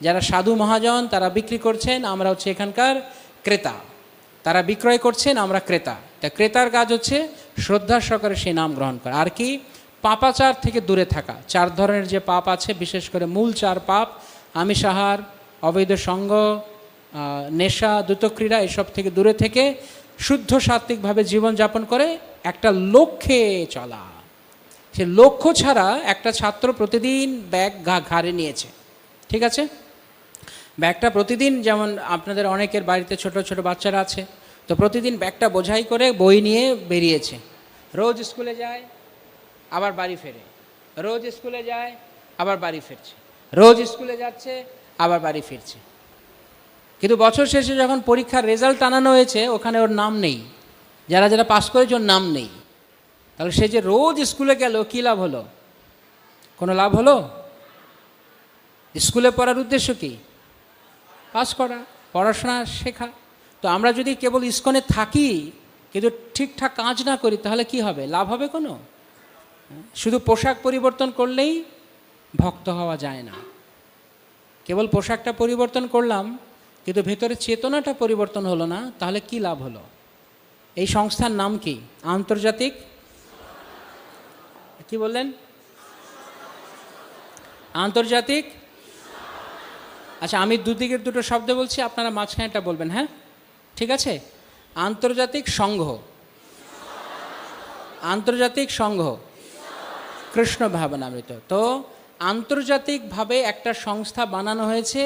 S2: যারা সাধু মহাজন তারা বিক্রি করছেন, আমরা হচ্ছে এখানকার ক্রেতা। তারা বিক্রয় করছেন, আমরা ক্রেতা। তা ক্রেতার কাজ হচ্ছে শ্রদ্ধা সহকারে সেই নাম গ্রহণ করা। আর কি? পাপাচার থেকে দূরে থাকা। 4 ধরনের যে পাপ আছে, বিশেষ করে মূল 4 পাপ, আমিষাহার, অবৈধ সঙ্গ, নেশা, দ্রুতক্রীড়া, এসব থেকে দূরে থেকে শুদ্ধ সাত্ত্বিকভাবে জীবনযাপন করে একটা লক্ষ্যে চলা। সে লক্ষ্য ছাড়া একটা ছাত্র প্রতিদিন ব্যাগ ঘাড়ে নিয়েছে, ঠিক আছে? ব্যাগটা প্রতিদিন, যেমন আপনাদের অনেকের বাড়িতে ছোট ছোট বাচ্চারা আছে, তো প্রতিদিন ব্যাগটা বোঝাই করে বই নিয়ে বেরিয়েছে। রোজ স্কুলে যায়, আবার বাড়ি ফেরে, রোজ স্কুলে যায়, আবার বাড়ি ফিরছে, রোজ স্কুলে যাচ্ছে, আবার বাড়ি ফিরছে। কিন্তু বছর শেষে যখন পরীক্ষার রেজাল্ট আনানো হয়েছে, ওখানে ওর নাম নেই। যারা যারা পাস করেছে ওর নাম নেই। তাহলে সে যে রোজ স্কুলে গেল, কী লাভ হলো? কোনো লাভ হলো? স্কুলে পড়ার উদ্দেশ্য কি? পাস করা, পড়াশোনা শেখা। তো আমরা যদি কেবল ইসকনে থাকি কিন্তু ঠিকঠাক কাজ না করি, তাহলে কি হবে? লাভ হবে কোনো? শুধু পোশাক পরিবর্তন করলেই ভক্ত হওয়া যায় না। কেবল পোশাকটা পরিবর্তন করলাম কিন্তু ভেতরে চেতনাটা পরিবর্তন হলো না, তাহলে কি লাভ হলো? এই সংস্থার নাম কি? আন্তর্জাতিক কি বললেন? আন্তর্জাতিক। আচ্ছা, আমি দুদিকের দুটো শব্দ বলছি, আপনারা মাঝখানেটা বলবেন, হ্যাঁ? ঠিক আছে? আন্তর্জাতিক সংঘ, আন্তর্জাতিক সংঘ কৃষ্ণ ভাবনামৃত। তো আন্তর্জাতিকভাবে একটা সংস্থা বানানো হয়েছে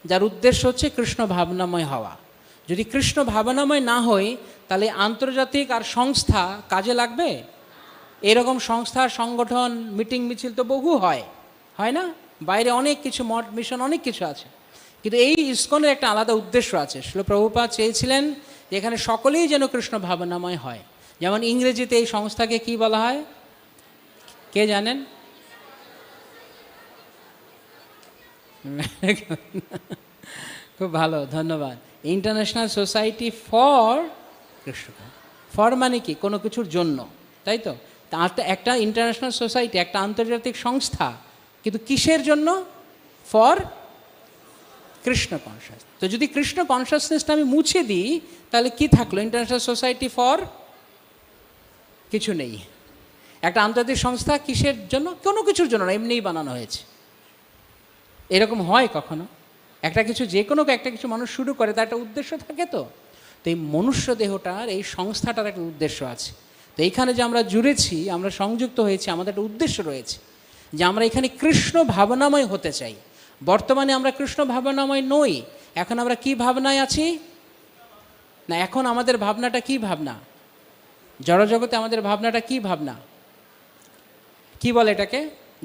S2: যার উদ্দেশ্য হচ্ছে কৃষ্ণ ভাবনাময় হওয়া। যদি কৃষ্ণ ভাবনাময় না হই, তাহলে আন্তর্জাতিক আর সংস্থা কাজে লাগবে? এরকম সংস্থা, সংগঠন, মিটিং মিছিল তো বহু হয়, হয় না? বাইরে অনেক কিছু, মঠ মিশন, অনেক কিছু আছে। কিন্তু এই ইসকনের একটা আলাদা উদ্দেশ্য আছে। শ্রীল প্রভুপাদ চেয়েছিলেন যে এখানে সকলেই যেন কৃষ্ণ ভাবনাময় হয়। যেমন ইংরেজিতে এই সংস্থাকে কি বলা হয়, কে জানেন? খুব ভালো, ধন্যবাদ। International society for Krishna. For মানে কি? কোনো কিছুর জন্য, তাই তো? একটা ইন্টারন্যাশনাল সোসাইটি, একটা আন্তর্জাতিক সংস্থা, কিন্তু কিসের জন্য? For Krishna conscious. তো যদি কৃষ্ণ কনসাসনেসটা আমি মুছে দিই, তাহলে কি থাকলো? ইন্টারন্যাশনাল সোসাইটি ফর কিছু নেই। একটা আন্তর্জাতিক সংস্থা কিসের জন্য? কোনো কিছুর জন্য না, এমনিই বানানো হয়েছে। এরকম হয় কখনো? একটা কিছু, যে কোনো একটা কিছু মানুষ শুরু করে, তার একটা উদ্দেশ্য থাকে। তো এই মনুষ্য দেহটার, এই সংস্থাটার একটা উদ্দেশ্য আছে। তো এইখানে যে আমরা জুড়েছি, আমরা সংযুক্ত হয়েছি, আমাদের একটা উদ্দেশ্য রয়েছে যে আমরা এখানে কৃষ্ণ ভাবনাময় হতে চাই। বর্তমানে আমরা কৃষ্ণ ভাবনাময় নই। এখন আমরা কি ভাবনায় আছি? না, এখন আমাদের ভাবনাটা কি ভাবনা? জড়জগতে আমাদের ভাবনাটা কি ভাবনা? কি বলে এটাকে?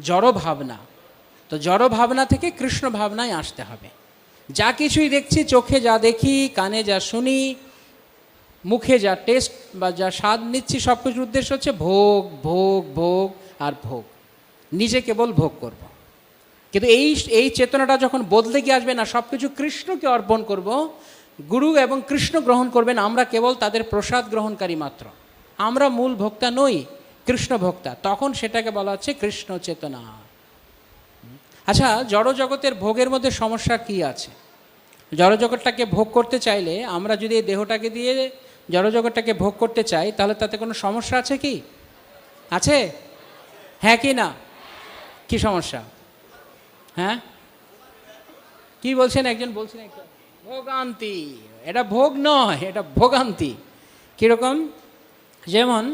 S2: জড় ভাবনা। তো জড় ভাবনা থেকে কৃষ্ণ ভাবনায় আসতে হবে। যা কিছুই দেখছি, চোখে যা দেখি, কানে যা শুনি, মুখে যা টেস্ট বা যা স্বাদ নিচ্ছি, সব কিছুর উদ্দেশ্য হচ্ছে ভোগ ভোগ ভোগ আর ভোগ। নিজে কেবল ভোগ করব। কিন্তু এই চেতনাটা যখন বদলে গিয়ে আসবে, না সব কিছু কৃষ্ণকে অর্পণ করব, গুরু এবং কৃষ্ণ গ্রহণ করবেন, আমরা কেবল তাদের প্রসাদ গ্রহণকারী মাত্র, আমরা মূল ভোক্তা নই, কৃষ্ণ ভোক্তা, তখন সেটাকে বলা হচ্ছে কৃষ্ণ চেতনা। আচ্ছা, জড়জগতের ভোগের মধ্যে সমস্যা কি আছে? জড়জগৎটাকে ভোগ করতে চাইলে, আমরা যদি এই দেহটাকে দিয়ে জড়জগৎটাকে ভোগ করতে চাই, তাহলে তাতে কোনো সমস্যা আছে কি? আছে? হ্যাঁ কি না? কি সমস্যা? হ্যাঁ, কি বলছেন? একজন বলছেন একটা ভোগান্তি। এটা ভোগ নয়, এটা ভোগান্তি। কীরকম? যেমন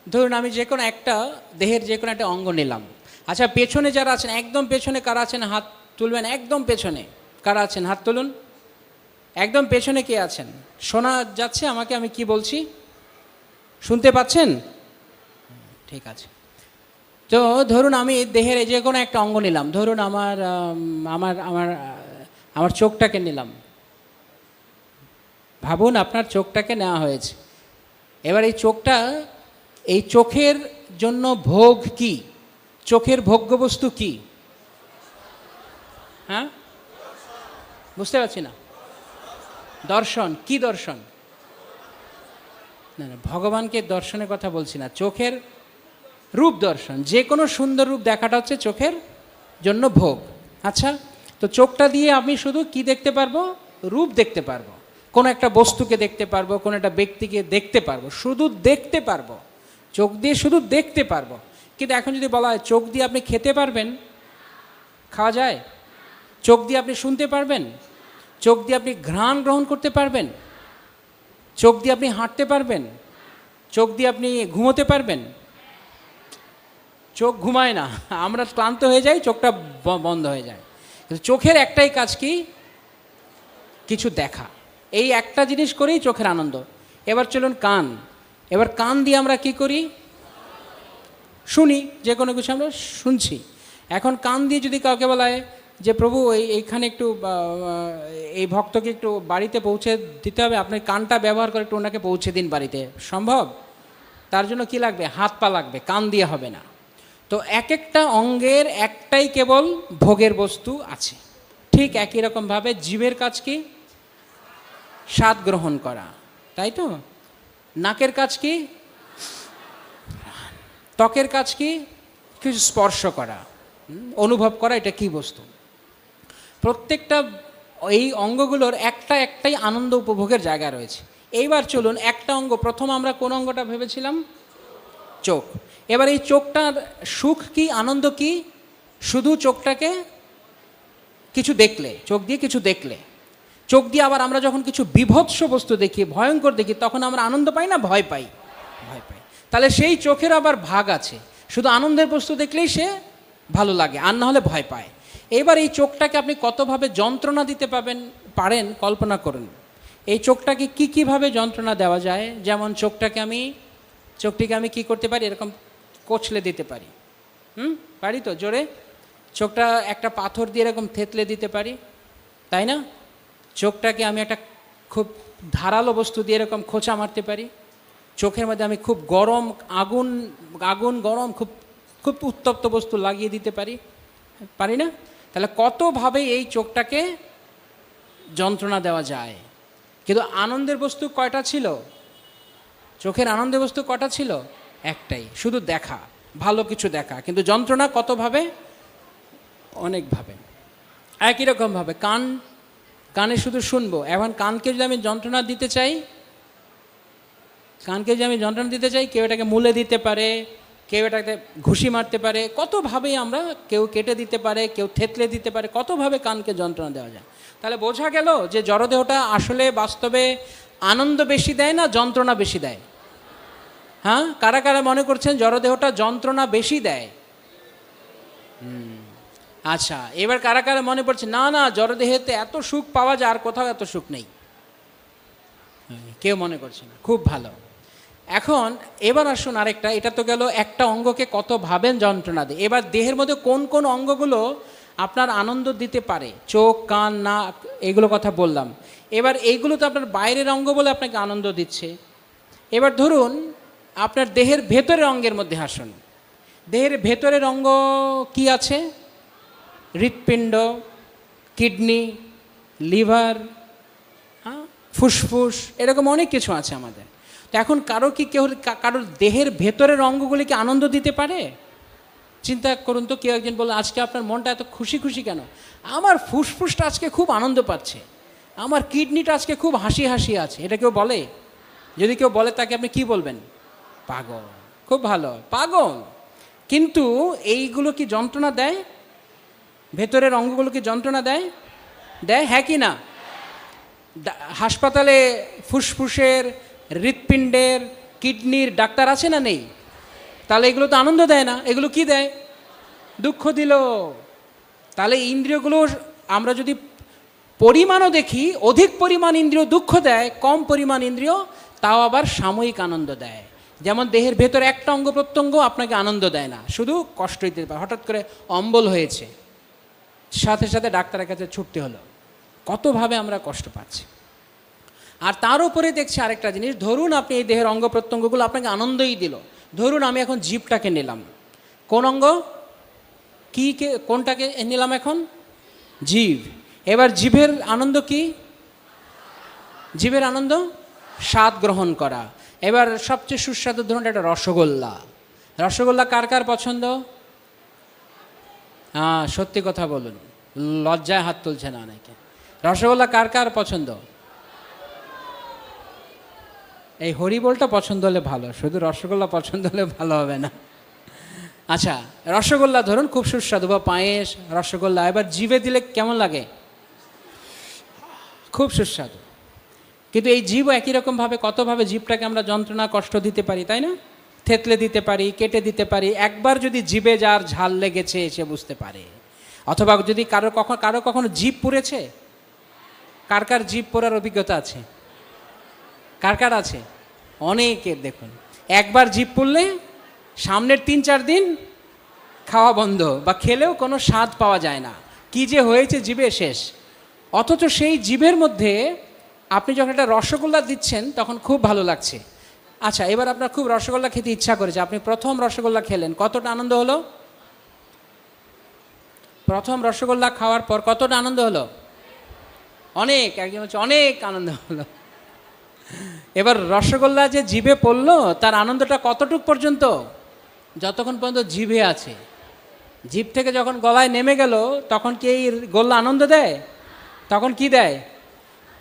S2: ধরুন, আমি যে কোনো একটা দেহের যে কোনো একটা অঙ্গ নিলাম। আচ্ছা, পেছনে যারা আছেন, একদম পেছনে কারা আছেন? হাত তুলবেন। একদম পেছনে কারা আছেন? হাত তুলুন। একদম পেছনে কে আছেন? শোনা যাচ্ছে আমাকে আমি কি বলছি? শুনতে পাচ্ছেন? ঠিক আছে। তো ধরুন আমি দেহের যে কোনো একটা অঙ্গ নিলাম। ধরুন আমার আমার আমার আমার চোখটাকে নিলাম। ভাবুন, আপনার চোখটাকে নেওয়া হয়েছে। এবার এই চোখটা, এই চোখের জন্য ভোগ কি? চোখের ভোগ্যবস্তু কি? হ্যাঁ, বুঝতে পারছি না। দর্শন। কি দর্শন? না না, ভগবানকে দর্শনের কথা বলছি না, চোখের রূপ দর্শন। যে কোনো সুন্দর রূপ দেখাটা হচ্ছে চোখের জন্য ভোগ। আচ্ছা, তো চোখটা দিয়ে আমি শুধু কি দেখতে পারবো? রূপ দেখতে পারবো, কোনো একটা বস্তুকে দেখতে পারবো, কোনো একটা ব্যক্তিকে দেখতে পারবো, শুধু দেখতে পারবো। চোখ দিয়ে শুধু দেখতে পারবো। কিন্তু এখন যদি বলা হয় চোখ দিয়ে আপনি খেতে পারবেন, খাওয়া যায়? চোখ দিয়ে আপনি শুনতে পারবেন? চোখ দিয়ে আপনি ঘ্রাণ গ্রহণ করতে পারবেন? চোখ দিয়ে আপনি হাঁটতে পারবেন? চোখ দিয়ে আপনি ঘুমোতে পারবেন? চোখ ঘুমায় না, আমরা ক্লান্ত হয়ে যাই, চোখটা বন্ধ হয়ে যায়। কিন্তু চোখের একটাই কাজ কি? কিছু দেখা। এই একটা জিনিস করেই চোখের আনন্দ। এবার চলুন কান। এবার কান দিয়ে আমরা কি করি? শুনি, যে কোনো কিছু আমরা শুনছি। এখন কান দিয়ে যদি কাউকে বলা হয় যে প্রভু এইখানে একটু এই ভক্তকে একটু বাড়িতে পৌঁছে দিতে হবে, আপনি কানটা ব্যবহার করে একটু ওনাকে পৌঁছে দিন বাড়িতে, সম্ভব? তার জন্য কি লাগবে? হাত পা লাগবে, কান দিয়ে হবে না। তো এক একটা অঙ্গের একটাই কেবল ভোগের বস্তু আছে। ঠিক একই রকমভাবে জীবের কাজ কি? স্বাদ গ্রহণ করা, তাই তো? নাকের কাজ কি? ত্বকের কাজ কি? কিছু স্পর্শ করা, অনুভব করা, এটা কি বস্তু। প্রত্যেকটা এই অঙ্গগুলোর একটাই আনন্দ উপভোগের জায়গা রয়েছে। এইবার চলুন একটা অঙ্গ, প্রথম আমরা কোন অঙ্গটা ভেবেছিলাম? চোখ। এবার এই চোখটার সুখ কি, আনন্দ কি? শুধু চোখটাকে কিছু দেখলে, চোখ দিয়ে কিছু দেখলে। চোখ দিয়ে আবার আমরা যখন কিছু বিভৎস বস্তু দেখি, ভয়ঙ্কর দেখি, তখন আমরা আনন্দ পাই না ভয় পাই? ভয় পাই। তাহলে সেই চোখের আবার ভাগ আছে, শুধু আনন্দের বস্তু দেখলেই সে ভালো লাগে, আর না হলে ভয় পায়। এবার এই চোখটাকে আপনি কতভাবে যন্ত্রণা দিতে পারেন কল্পনা করুন। এই চোখটাকে কীভাবে যন্ত্রণা দেওয়া যায়? যেমন চোখটিকে আমি কি করতে পারি? এরকম কোচলে দিতে পারি। পারি তো? জোরে চোখটা একটা পাথর দিয়ে এরকম থেতলে দিতে পারি, তাই না? চোখটাকে আমি একটা খুব ধারালো বস্তু দিয়ে এরকম খোঁচা মারতে পারি। চোখের মধ্যে আমি খুব গরম আগুন গরম খুব উত্তপ্ত বস্তু লাগিয়ে দিতে পারি না? তাহলে কতভাবে এই চোখটাকে যন্ত্রণা দেওয়া যায়। কিন্তু আনন্দের বস্তু কয়টা ছিল? চোখের আনন্দের বস্তু কয়টা ছিল? একটাই, শুধু দেখা, ভালো কিছু দেখা। কিন্তু যন্ত্রণা কতভাবে? অনেকভাবে। একই রকমভাবে কানে শুধু শুনবো, এখন কানকে যদি আমি যন্ত্রণা দিতে চাই, কেউ এটাকে মূলে দিতে পারে, কেউ এটাকে ঘুষি মারতে পারে, কতভাবেই আমরা, কেউ কেটে দিতে পারে, কেউ থেতলে দিতে পারে, কতভাবে কানকে যন্ত্রণা দেওয়া যায়। তাহলে বোঝা গেল যে জড়দেহটা আসলে বাস্তবে আনন্দ বেশি দেয় না যন্ত্রণা বেশি দেয়? হ্যাঁ, কারা কারা মনে করছেন জড়দেহটা যন্ত্রণা বেশি দেয়? আচ্ছা, এবার কারা কারা মনে পড়ছে না না জড়দেহেতে এত সুখ পাওয়া যায়, আর কোথাও এত সুখ নেই? কেউ মনে করছে না, খুব ভালো। এখন এবার আসুন আরেকটা, এটা তো গেল একটা অঙ্গকে কত ভাবেন যন্ত্রণা দেয়। এবার দেহের মধ্যে কোন কোন অঙ্গগুলো আপনার আনন্দ দিতে পারে? চোখ, কান, নাক, এগুলো কথা বললাম। এবার এইগুলো তো আপনার বাইরের অঙ্গ বলে আপনাকে আনন্দ দিচ্ছে। এবার ধরুন আপনার দেহের ভেতরের অঙ্গের মধ্যে আসুন। দেহের ভেতরের অঙ্গ কি আছে? হৃৎপিণ্ড, কিডনি, লিভার, ফুসফুস, এরকম অনেক কিছু আছে আমাদের। তো এখন কারোর দেহের ভেতরের অঙ্গগুলি কি আনন্দ দিতে পারে? চিন্তা করুন তো, কেউ একজন বলল আজকে আপনার মনটা এত খুশি খুশি কেন? আমার ফুসফুসটা আজকে খুব আনন্দ পাচ্ছে, আমার কিডনিটা আজকে খুব হাসি হাসি আছে। এটা কেউ বলে? যদি কেউ বলে তাকে আপনি কি বলবেন? পাগল। খুব ভালো, পাগল। কিন্তু এইগুলো কি যন্ত্রণা দেয়? ভেতরের অঙ্গগুলো কি যন্ত্রণা দেয়? হ্যাঁ কি না? হাসপাতালে ফুসফুসের, হৃৎপিণ্ডের, কিডনির ডাক্তার আছে না নেই? তাহলে এগুলো তো আনন্দ দেয় না, এগুলো কি দেয়? দুঃখ দিল। তাহলে ইন্দ্রিয়গুলো আমরা যদি পরিমাণও দেখি, অধিক পরিমাণ ইন্দ্রিয় দুঃখ দেয়, কম পরিমাণ ইন্দ্রিয় তাও আবার সাময়িক আনন্দ দেয়। যেমন দেহের ভেতরে একটা অঙ্গ প্রত্যঙ্গ আপনাকে আনন্দ দেয় না, শুধু কষ্ট দিতে পারে। হঠাৎ করে অম্বল হয়েছে, সাথে সাথে ডাক্তারের কাছে ছুটতে হলো, কতভাবে আমরা কষ্ট পাচ্ছি। আর তার উপরে দেখছি আরেকটা জিনিস, ধরুন আপনি এই দেহের অঙ্গ প্রত্যঙ্গগুলো আপনাকে আনন্দই দিল। ধরুন আমি এখন জিভটাকে নিলাম। কোন অঙ্গ? কোনটাকে নিলাম এখন? জিভ। এবার জিভের আনন্দ কি? জিভের আনন্দ স্বাদ গ্রহণ করা। এবার সবচেয়ে সুস্বাদু ধরুন একটা রসগোল্লা। রসগোল্লা কার কার পছন্দ? হ্যাঁ, সত্যি কথা বলুন, লজ্জায় হাত তুলছে না অনেকে। রসগোল্লা কার কার পছন্দ? এই হরিবোলটা পছন্দ হলে ভালো, শুধু রসগোল্লা পছন্দ হলে ভালো হবে না। আচ্ছা, রসগোল্লা ধরুন খুব সুস্বাদু, বা পায়েস, রসগোল্লা। এবার জিভে দিলে কেমন লাগে? খুব সুস্বাদু। কিন্তু এই জীবও একই রকমভাবে কতভাবে জীবটাকে আমরা যন্ত্রণা, কষ্ট দিতে পারি, তাই না? থেতলে দিতে পারি, কেটে দিতে পারি। একবার যদি জিভে যার ঝাল লেগেছে সে বুঝতে পারে। অথবা যদি কারো কখনো জিভ পুড়েছে? কার কার জিভ পোড়ার অভিজ্ঞতা আছে? কার কার আছে? অনেকের। দেখুন, একবার জিভ পুড়লে সামনের 3-4 দিন খাওয়া বন্ধ, বা খেলেও কোনো স্বাদ পাওয়া যায় না, কি যে হয়েছে জিভে শেষ। অথচ সেই জিভের মধ্যে আপনি যখন একটা রসগোল্লা দিচ্ছেন তখন খুব ভালো লাগছে। আচ্ছা, এবার আপনার খুব রসগোল্লা খেতে ইচ্ছা করেছে, আপনি প্রথম রসগোল্লা খেলেন, কতটা আনন্দ হলো? প্রথম রসগোল্লা খাওয়ার পর কতটা আনন্দ হলো? অনেক। একজন হচ্ছে অনেক আনন্দ হলো। এবার রসগোল্লা যে জিভে পড়লো তার আনন্দটা কতটুক পর্যন্ত? যতক্ষণ পর্যন্ত জিভে আছে। জিভ থেকে যখন গলায় নেমে গেল তখন কি এই গোল্লা আনন্দ দেয়? তখন কি দেয়?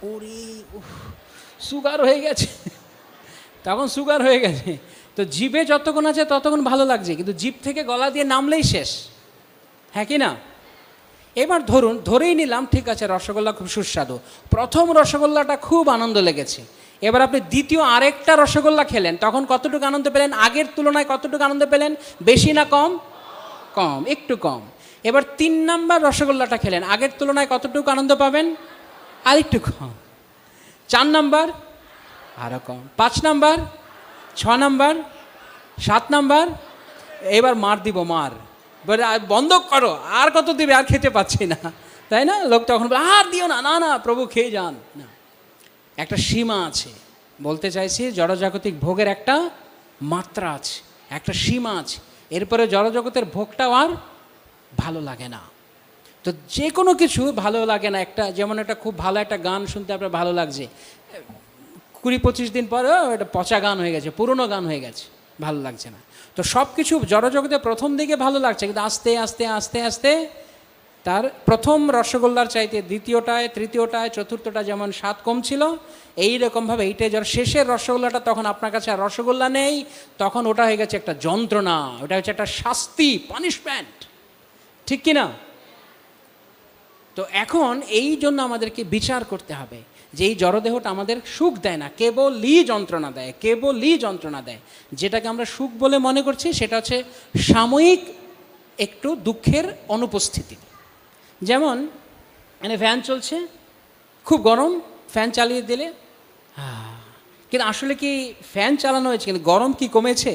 S2: ওরে সুগার হয়ে গেছে, তখন সুগার হয়ে গেছে। তো জিভে যতক্ষণ আছে ততক্ষণ ভালো লাগছে, কিন্তু জিভ থেকে গলা দিয়ে নামলেই শেষ। হ্যাঁ কি না? এবার ধরেই নিলাম ঠিক আছে রসগোল্লা খুব সুস্বাদু, প্রথম রসগোল্লাটা খুব আনন্দ লেগেছে। এবার আপনি দ্বিতীয় আরেকটা রসগোল্লা খেলেন, তখন কতটুকু আনন্দ পেলেন? আগের তুলনায় কতটুকু আনন্দ পেলেন? বেশি না কম? কম, একটু কম। এবার 3 নাম্বার রসগোল্লাটা খেলেন, আগের তুলনায় কতটুকু আনন্দ পাবেন? আরেকটু কম। 4 নাম্বার আরও কম, 5 নাম্বার, 6 নাম্বার, 7 নাম্বার। এবার মার দিব, মার বন্ধ করো, আর কত দিবে, আর খেতে পাচ্ছি না, তাই না? লোক তখন আর দিও না, না না প্রভু খেয়ে যান না। একটা সীমা আছে। বলতে চাইছি জড়জাগতিক ভোগের একটা মাত্রা আছে, একটা সীমা আছে। এরপরে জড়জগতের ভোগটাও আর ভালো লাগে না। তো যে কোনো কিছু ভালো লাগে না। একটা যেমন একটা খুব ভালো একটা গান শুনতে আপনার ভালো লাগছে, 20-25 দিন পরে এটা পচা গান হয়ে গেছে, পুরনো গান হয়ে গেছে, ভালো লাগছে না। তো সব কিছু জড়জগতে প্রথম দিকে ভালো লাগছে, কিন্তু আস্তে আস্তে আস্তে আস্তে তার প্রথম রসগোল্লার চাইতে দ্বিতীয়টায়, তৃতীয়টায়, চতুর্থটা যেমন স্বাদ কম ছিল, এইরকমভাবে এইটাই যার শেষের রসগোল্লাটা তখন আপনার কাছে আর রসগোল্লা নেই, তখন ওটা হয়ে গেছে একটা যন্ত্রণা, ওটা হচ্ছে একটা শাস্তি, পানিশমেন্ট, ঠিক কি না? তো এখন এই জন্য আমাদেরকে বিচার করতে হবে যে এই জড়দেহটা আমাদের সুখ দেয় না, কেবলই যন্ত্রণা দেয়, কেবলই যন্ত্রণা দেয়। যেটাকে আমরা সুখ বলে মনে করছি সেটা হচ্ছে সাময়িক একটু দুঃখের অনুপস্থিতি। যেমন মানে ফ্যান চলছে, খুব গরম, ফ্যান চালিয়ে দিলে কিন্তু আসলে কি ফ্যান চালানো হয়েছে কিন্তু গরম কি কমেছে?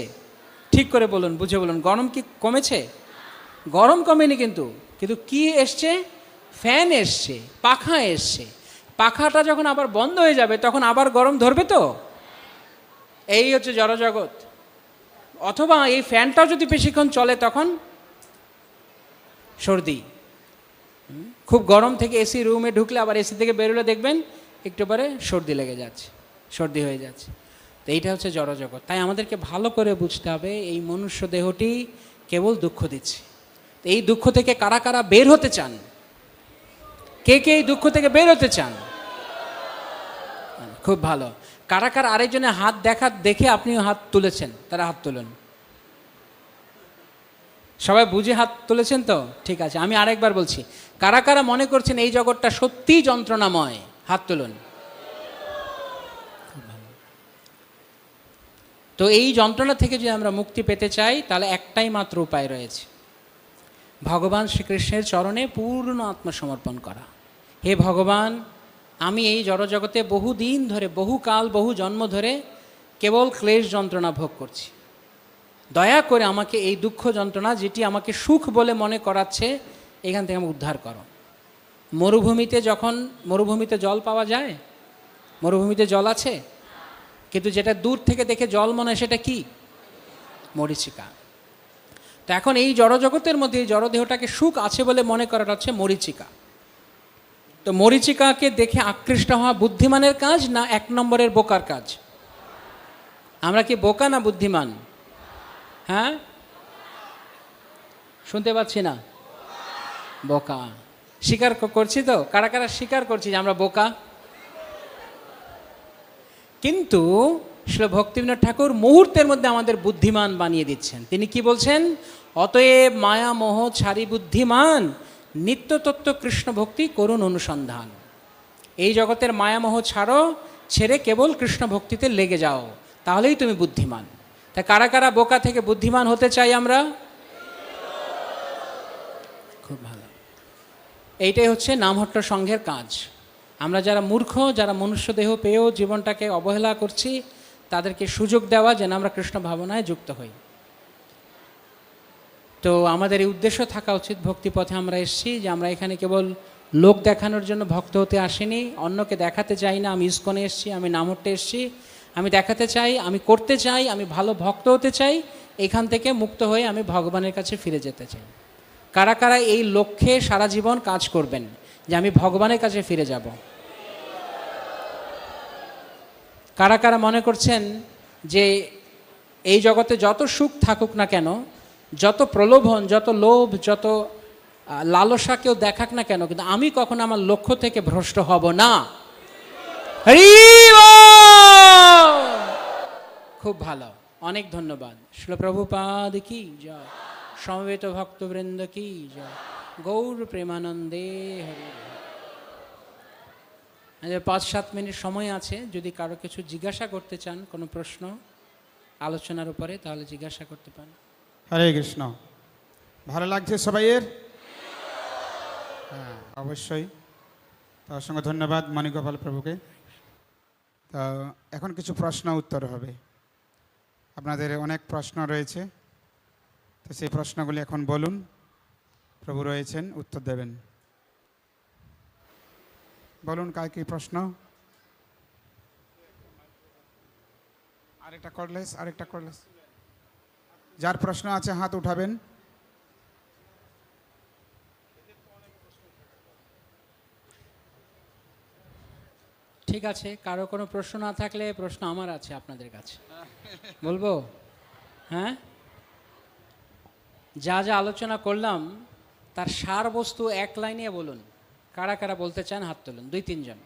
S2: ঠিক করে বলুন, বুঝে বলুন, গরম কি কমেছে? গরম কমেনি, কিন্তু কিন্তু কি এসছে? ফ্যান এসছে, পাখা এসছে। পাখাটা যখন আবার বন্ধ হয়ে যাবে তখন আবার গরম ধরবে তো। এই হচ্ছে জড়জগৎ। অথবা এই ফ্যানটাও যদি বেশিক্ষণ চলে তখন সর্দি। খুব গরম থেকে এসি রুমে ঢুকলে আবার এসি থেকে বেরোলে দেখবেন একটু পরে সর্দি লেগে যাচ্ছে, সর্দি হয়ে যাচ্ছে। তো এইটা হচ্ছে জড়জগৎ। তাই আমাদেরকে ভালো করে বুঝতে হবে এই মনুষ্য দেহটি কেবল দুঃখ দিচ্ছে। তো এই দুঃখ থেকে কারা কারা বের হতে চান? কে কে এই দুঃখ থেকে বের হতে চান? খুব ভালো। কারা কারা আরেকজনের হাত দেখে আপনিও হাত তুলেছেন? তারা হাত তুলুন। সবাই বুঝে হাত তুলেছেন তো? ঠিক আছে, আমি আরেকবার বলছি, কারা কারা মনে করছেন এই জগৎটা সত্যিই যন্ত্রণাময়? হাত তুলুন। তো এই যন্ত্রণা থেকে যদি আমরা মুক্তি পেতে চাই তাহলে একটাই মাত্র উপায় রয়েছে, ভগবান শ্রীকৃষ্ণের চরণে পূর্ণ আত্মসমর্পণ করা। হে ভগবান, আমি এই জড়জগতে বহুদিন ধরে, বহুকাল, বহু জন্ম ধরে কেবল ক্লেশ যন্ত্রণা ভোগ করছি। দয়া করে আমাকে এই দুঃখ যন্ত্রণা, যেটি আমাকে সুখ বলে মনে করাচ্ছে, এখান থেকে আমাকে উদ্ধার করো। মরুভূমিতে জল পাওয়া যায়? মরুভূমিতে জল আছে, কিন্তু যেটা দূর থেকে দেখে জল মনে হয় সেটা কি? মরীচিকা। তো এখন এই জড়জগতের মধ্যে এই জড়দেহটাকে সুখ আছে বলে মনে করাটা হচ্ছে মরীচিকা। তো মরীচিকাকে দেখে আকৃষ্ট হওয়া বুদ্ধিমানের কাজ না 1 নম্বরের বোকার কাজ? আমরা কি বোকা না বুদ্ধিমান? হ্যাঁ, শুনতে পাচ্ছি না। বোকা। স্বীকার করছি তো? কারা কারা স্বীকার করছি যে আমরা বোকা? কিন্তু শ্রী ভক্তিবিনোদ ঠাকুর মুহূর্তের মধ্যে আমাদের বুদ্ধিমান বানিয়ে দিচ্ছেন। তিনি কি বলছেন? অতএব মায়া মোহ ছাড়ি বুদ্ধিমান, নিত্যতত্ত্ব কৃষ্ণ ভক্তি করুন অনুসন্ধান। এই জগতের মায়ামোহ ছাড়ো, ছেড়ে কেবল কৃষ্ণ ভক্তিতে লেগে যাও, তাহলেই তুমি বুদ্ধিমান। তা কারা কারা বোকা থেকে বুদ্ধিমান হতে চাই আমরা? খুব ভালো। এইটাই হচ্ছে নামহট্ট সংঘের কাজ। আমরা যারা মূর্খ, যারা মনুষ্য দেহ পেয়েও জীবনটাকে অবহেলা করছি, তাদেরকে সুযোগ দেওয়া যেন আমরা কৃষ্ণ ভাবনায় যুক্ত হই। তো আমাদের এই উদ্দেশ্য থাকা উচিত, ভক্তিপথে আমরা এসেছি যে আমরা এখানে কেবল লোক দেখানোর জন্য ভক্ত হতে আসিনি, অন্যকে দেখাতে চাই না আমি ইস্কনে এসেছি, আমি নামহট্টে এসেছি। আমি দেখাতে চাই, আমি করতে চাই, আমি ভালো ভক্ত হতে চাই, এখান থেকে মুক্ত হয়ে আমি ভগবানের কাছে ফিরে যেতে চাই। কারা কারা এই লক্ষ্যে সারা জীবন কাজ করবেন যে আমি ভগবানের কাছে ফিরে যাব? কারা কারা মনে করছেন যে এই জগতে যত সুখ থাকুক না কেন, যত প্রলোভন, যত লোভ, যত লালসা কেউ দেখাক না কেন, কিন্তু আমি কখনো আমার লক্ষ্য থেকে ভ্রষ্ট হব না? হরি বল। খুব ভালো, অনেক ধন্যবাদ। শ্রীল প্রভুপাদ কি জয়, সমবেত ভক্তবৃন্দ কি জয়, গৌর প্রেমানন্দে হরি। 5-7 মিনিট সময় আছে, যদি কারো কিছু জিজ্ঞাসা করতে চান, কোনো প্রশ্ন আলোচনার উপরে, তাহলে জিজ্ঞাসা করতে পারেন।
S3: হরে কৃষ্ণ। ভালো লাগছে সবাইয়ের? হ্যাঁ, অবশ্যই। তো অসংখ্য ধন্যবাদ মণিগোপাল প্রভুকে। তো এখন কিছু প্রশ্ন উত্তর হবে। আপনাদের অনেক প্রশ্ন রয়েছে, তো সেই প্রশ্নগুলি এখন বলুন, প্রভু রয়েছেন, উত্তর দেবেন। বলুন, কার কি প্রশ্ন? আরেকটা করলেস। যার প্রশ্ন আছে হাত উঠাবেন।
S2: ঠিক আছে, কারো কোনো প্রশ্ন না থাকলে প্রশ্ন আমার আছে আপনাদের কাছে, বলবো? হ্যাঁ, যা যা আলোচনা করলাম তার সার বস্তু এক লাইনে বলুন। কারা কারা বলতে চান হাত তুলুন, 2-3 জন।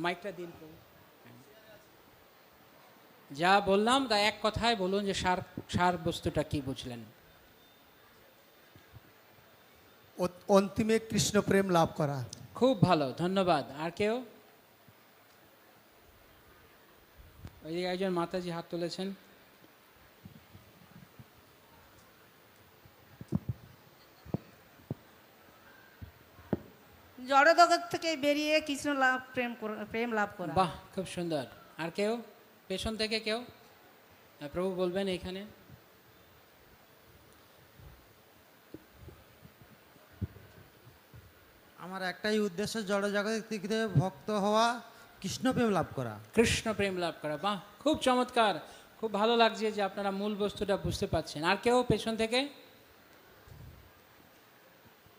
S2: মাইকটা দিন। যা বললাম তা এক কথায় বলুন যে সার বস্তুটা কি বুঝলেন।
S4: অন্তিমে কৃষ্ণ প্রেম লাভ করা।
S2: খুব ভালো, ধন্যবাদ। আর কেউ? ওইদিকে একজন মাতাজি হাত তুলেছেন।
S5: জড়জগৎ থেকে বেরিয়ে কৃষ্ণ লাভ প্রেম লাভ করা।
S2: বাহ, খুব সুন্দর। আর কেউ? পেছন থেকে কেউ? হ্যাঁ, প্রভু বলবেন এখানে।
S6: আমার একটাই উদ্দেশ্য, জড়জগৎ থেকে ভক্ত হওয়া, কৃষ্ণ প্রেম লাভ করা।
S2: কৃষ্ণ প্রেম লাভ করা, বাহ, খুব চমৎকার। খুব ভালো লাগছে যে আপনারা মূল বস্তুটা বুঝতে পারছেন। আর কেউ পেছন থেকে?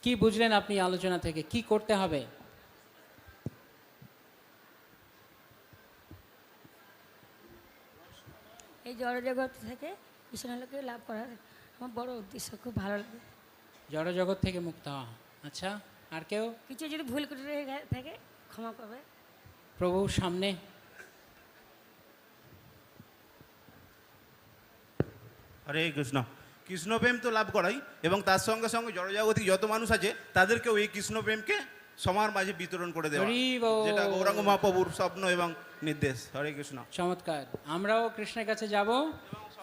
S2: কি বুঝলেন আপনি আলোচনা থেকে, কি করতে হবে?
S7: এই জড়জগৎ থেকে কৃষ্ণলোকে লাভ করার আমার বড় উদ্দেশ্য, খুব ভালো লাগে।
S2: জড়জগৎ থেকে মুক্ত হওয়া। আচ্ছা, আর কেউ?
S7: কিছু যদি ভুল করে থাকে ক্ষমা করবে।
S2: প্রভুর সামনে।
S8: হরে কৃষ্ণ। কৃষ্ণপ্রেম তো লাভ করাই, এবং তার সঙ্গে সঙ্গে জড়জাগতিক যত মানুষ আছে তাদেরকেও এই কৃষ্ণপ্রেমকে সবার মাঝে বিতরণ করে দেওয়া,
S2: হরি বল।
S8: যেটা গৌরাঙ্গ মহাপ্রভুর স্বপ্ন এবং নির্দেশ। হরে কৃষ্ণ।
S2: চমৎকার। আমরাও কৃষ্ণের কাছে যাব,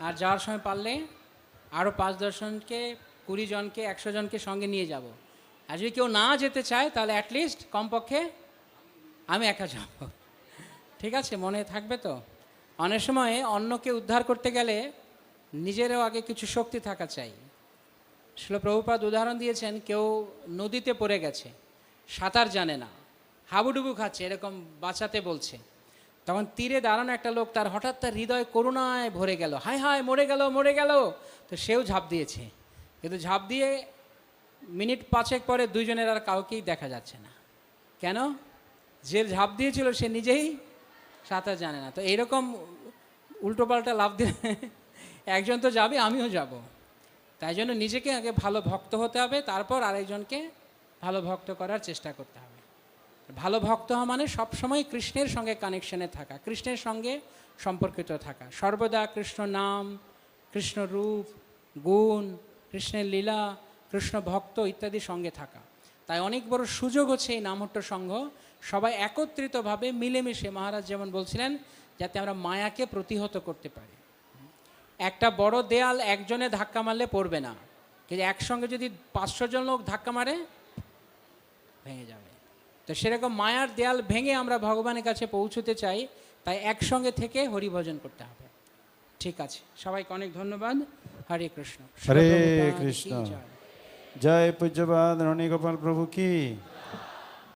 S2: আর যাওয়ার সময় পারলে আরও 5-10 জনকে, 20 জনকে, 100 জনকে সঙ্গে নিয়ে যাব। আর যদি কেউ না যেতে চায় তাহলে অ্যাটলিস্ট কমপক্ষে আমি একা যাব। ঠিক আছে, মনে থাকবে তো? অনেক সময় অন্যকে উদ্ধার করতে গেলে নিজেরও আগে কিছু শক্তি থাকা চাই। শিল প্রভুপাদ উদাহরণ দিয়েছেন, কেউ নদীতে পড়ে গেছে, সাঁতার জানে না, হাবুডুবু খাচ্ছে, এরকম বাঁচাতে বলছে। তখন তীরে দাঁড়ানো একটা লোক, তার হঠাৎ তার হৃদয় করুণায় ভরে গেল, হায় হায় মরে গেল মরে গেল। তো সেও ঝাঁপ দিয়েছে, কিন্তু ঝাঁপ দিয়ে মিনিট 5 পরে দুইজনের আর কাউকেই দেখা যাচ্ছে না। কেন? যে ঝাঁপ দিয়েছিল সে নিজেই সাঁতার জানে না। তো এইরকম উল্টোপাল্টা লাভ দিয়ে একজন তো যাবে, আমিও যাব। তাই জন্য নিজেকে আগে ভালো ভক্ত হতে হবে, তারপর আরেকজনকে ভালো ভক্ত করার চেষ্টা করতে হবে। ভালো ভক্ত হওয়া মানে সবসময় কৃষ্ণের সঙ্গে কানেকশনে থাকা, কৃষ্ণের সঙ্গে সম্পর্কিত থাকা, সর্বদা কৃষ্ণ নাম, কৃষ্ণ রূপ, গুণ, কৃষ্ণের লীলা, কৃষ্ণ ভক্ত ইত্যাদি সঙ্গে থাকা। তাই অনেক বড় সুযোগ হচ্ছে এই নামহট্ট সংঘ, সবাই একত্রিতভাবে মিলেমিশে, মহারাজ যেমন বলছিলেন, যাতে আমরা মায়াকে প্রতিহত করতে পারি। একটা বড় দেয়াল একজনে ধাক্কা মারলে পড়বে না, কিন্তু একসঙ্গে যদি 500 জন লোক ধাক্কা মারে ভেঙে যাবে। তো সেরকম মায়ার দেয়াল ভেঙে আমরা ভগবানের কাছে পৌঁছতে চাই, তাই একসঙ্গে থেকে হরিভজন করতে হবে। ঠিক আছে, সবাইকে অনেক ধন্যবাদ। হরে কৃষ্ণ।
S9: হরে কৃষ্ণ। জয় পূজ্যপাদ রণী গোপাল প্রভু কি।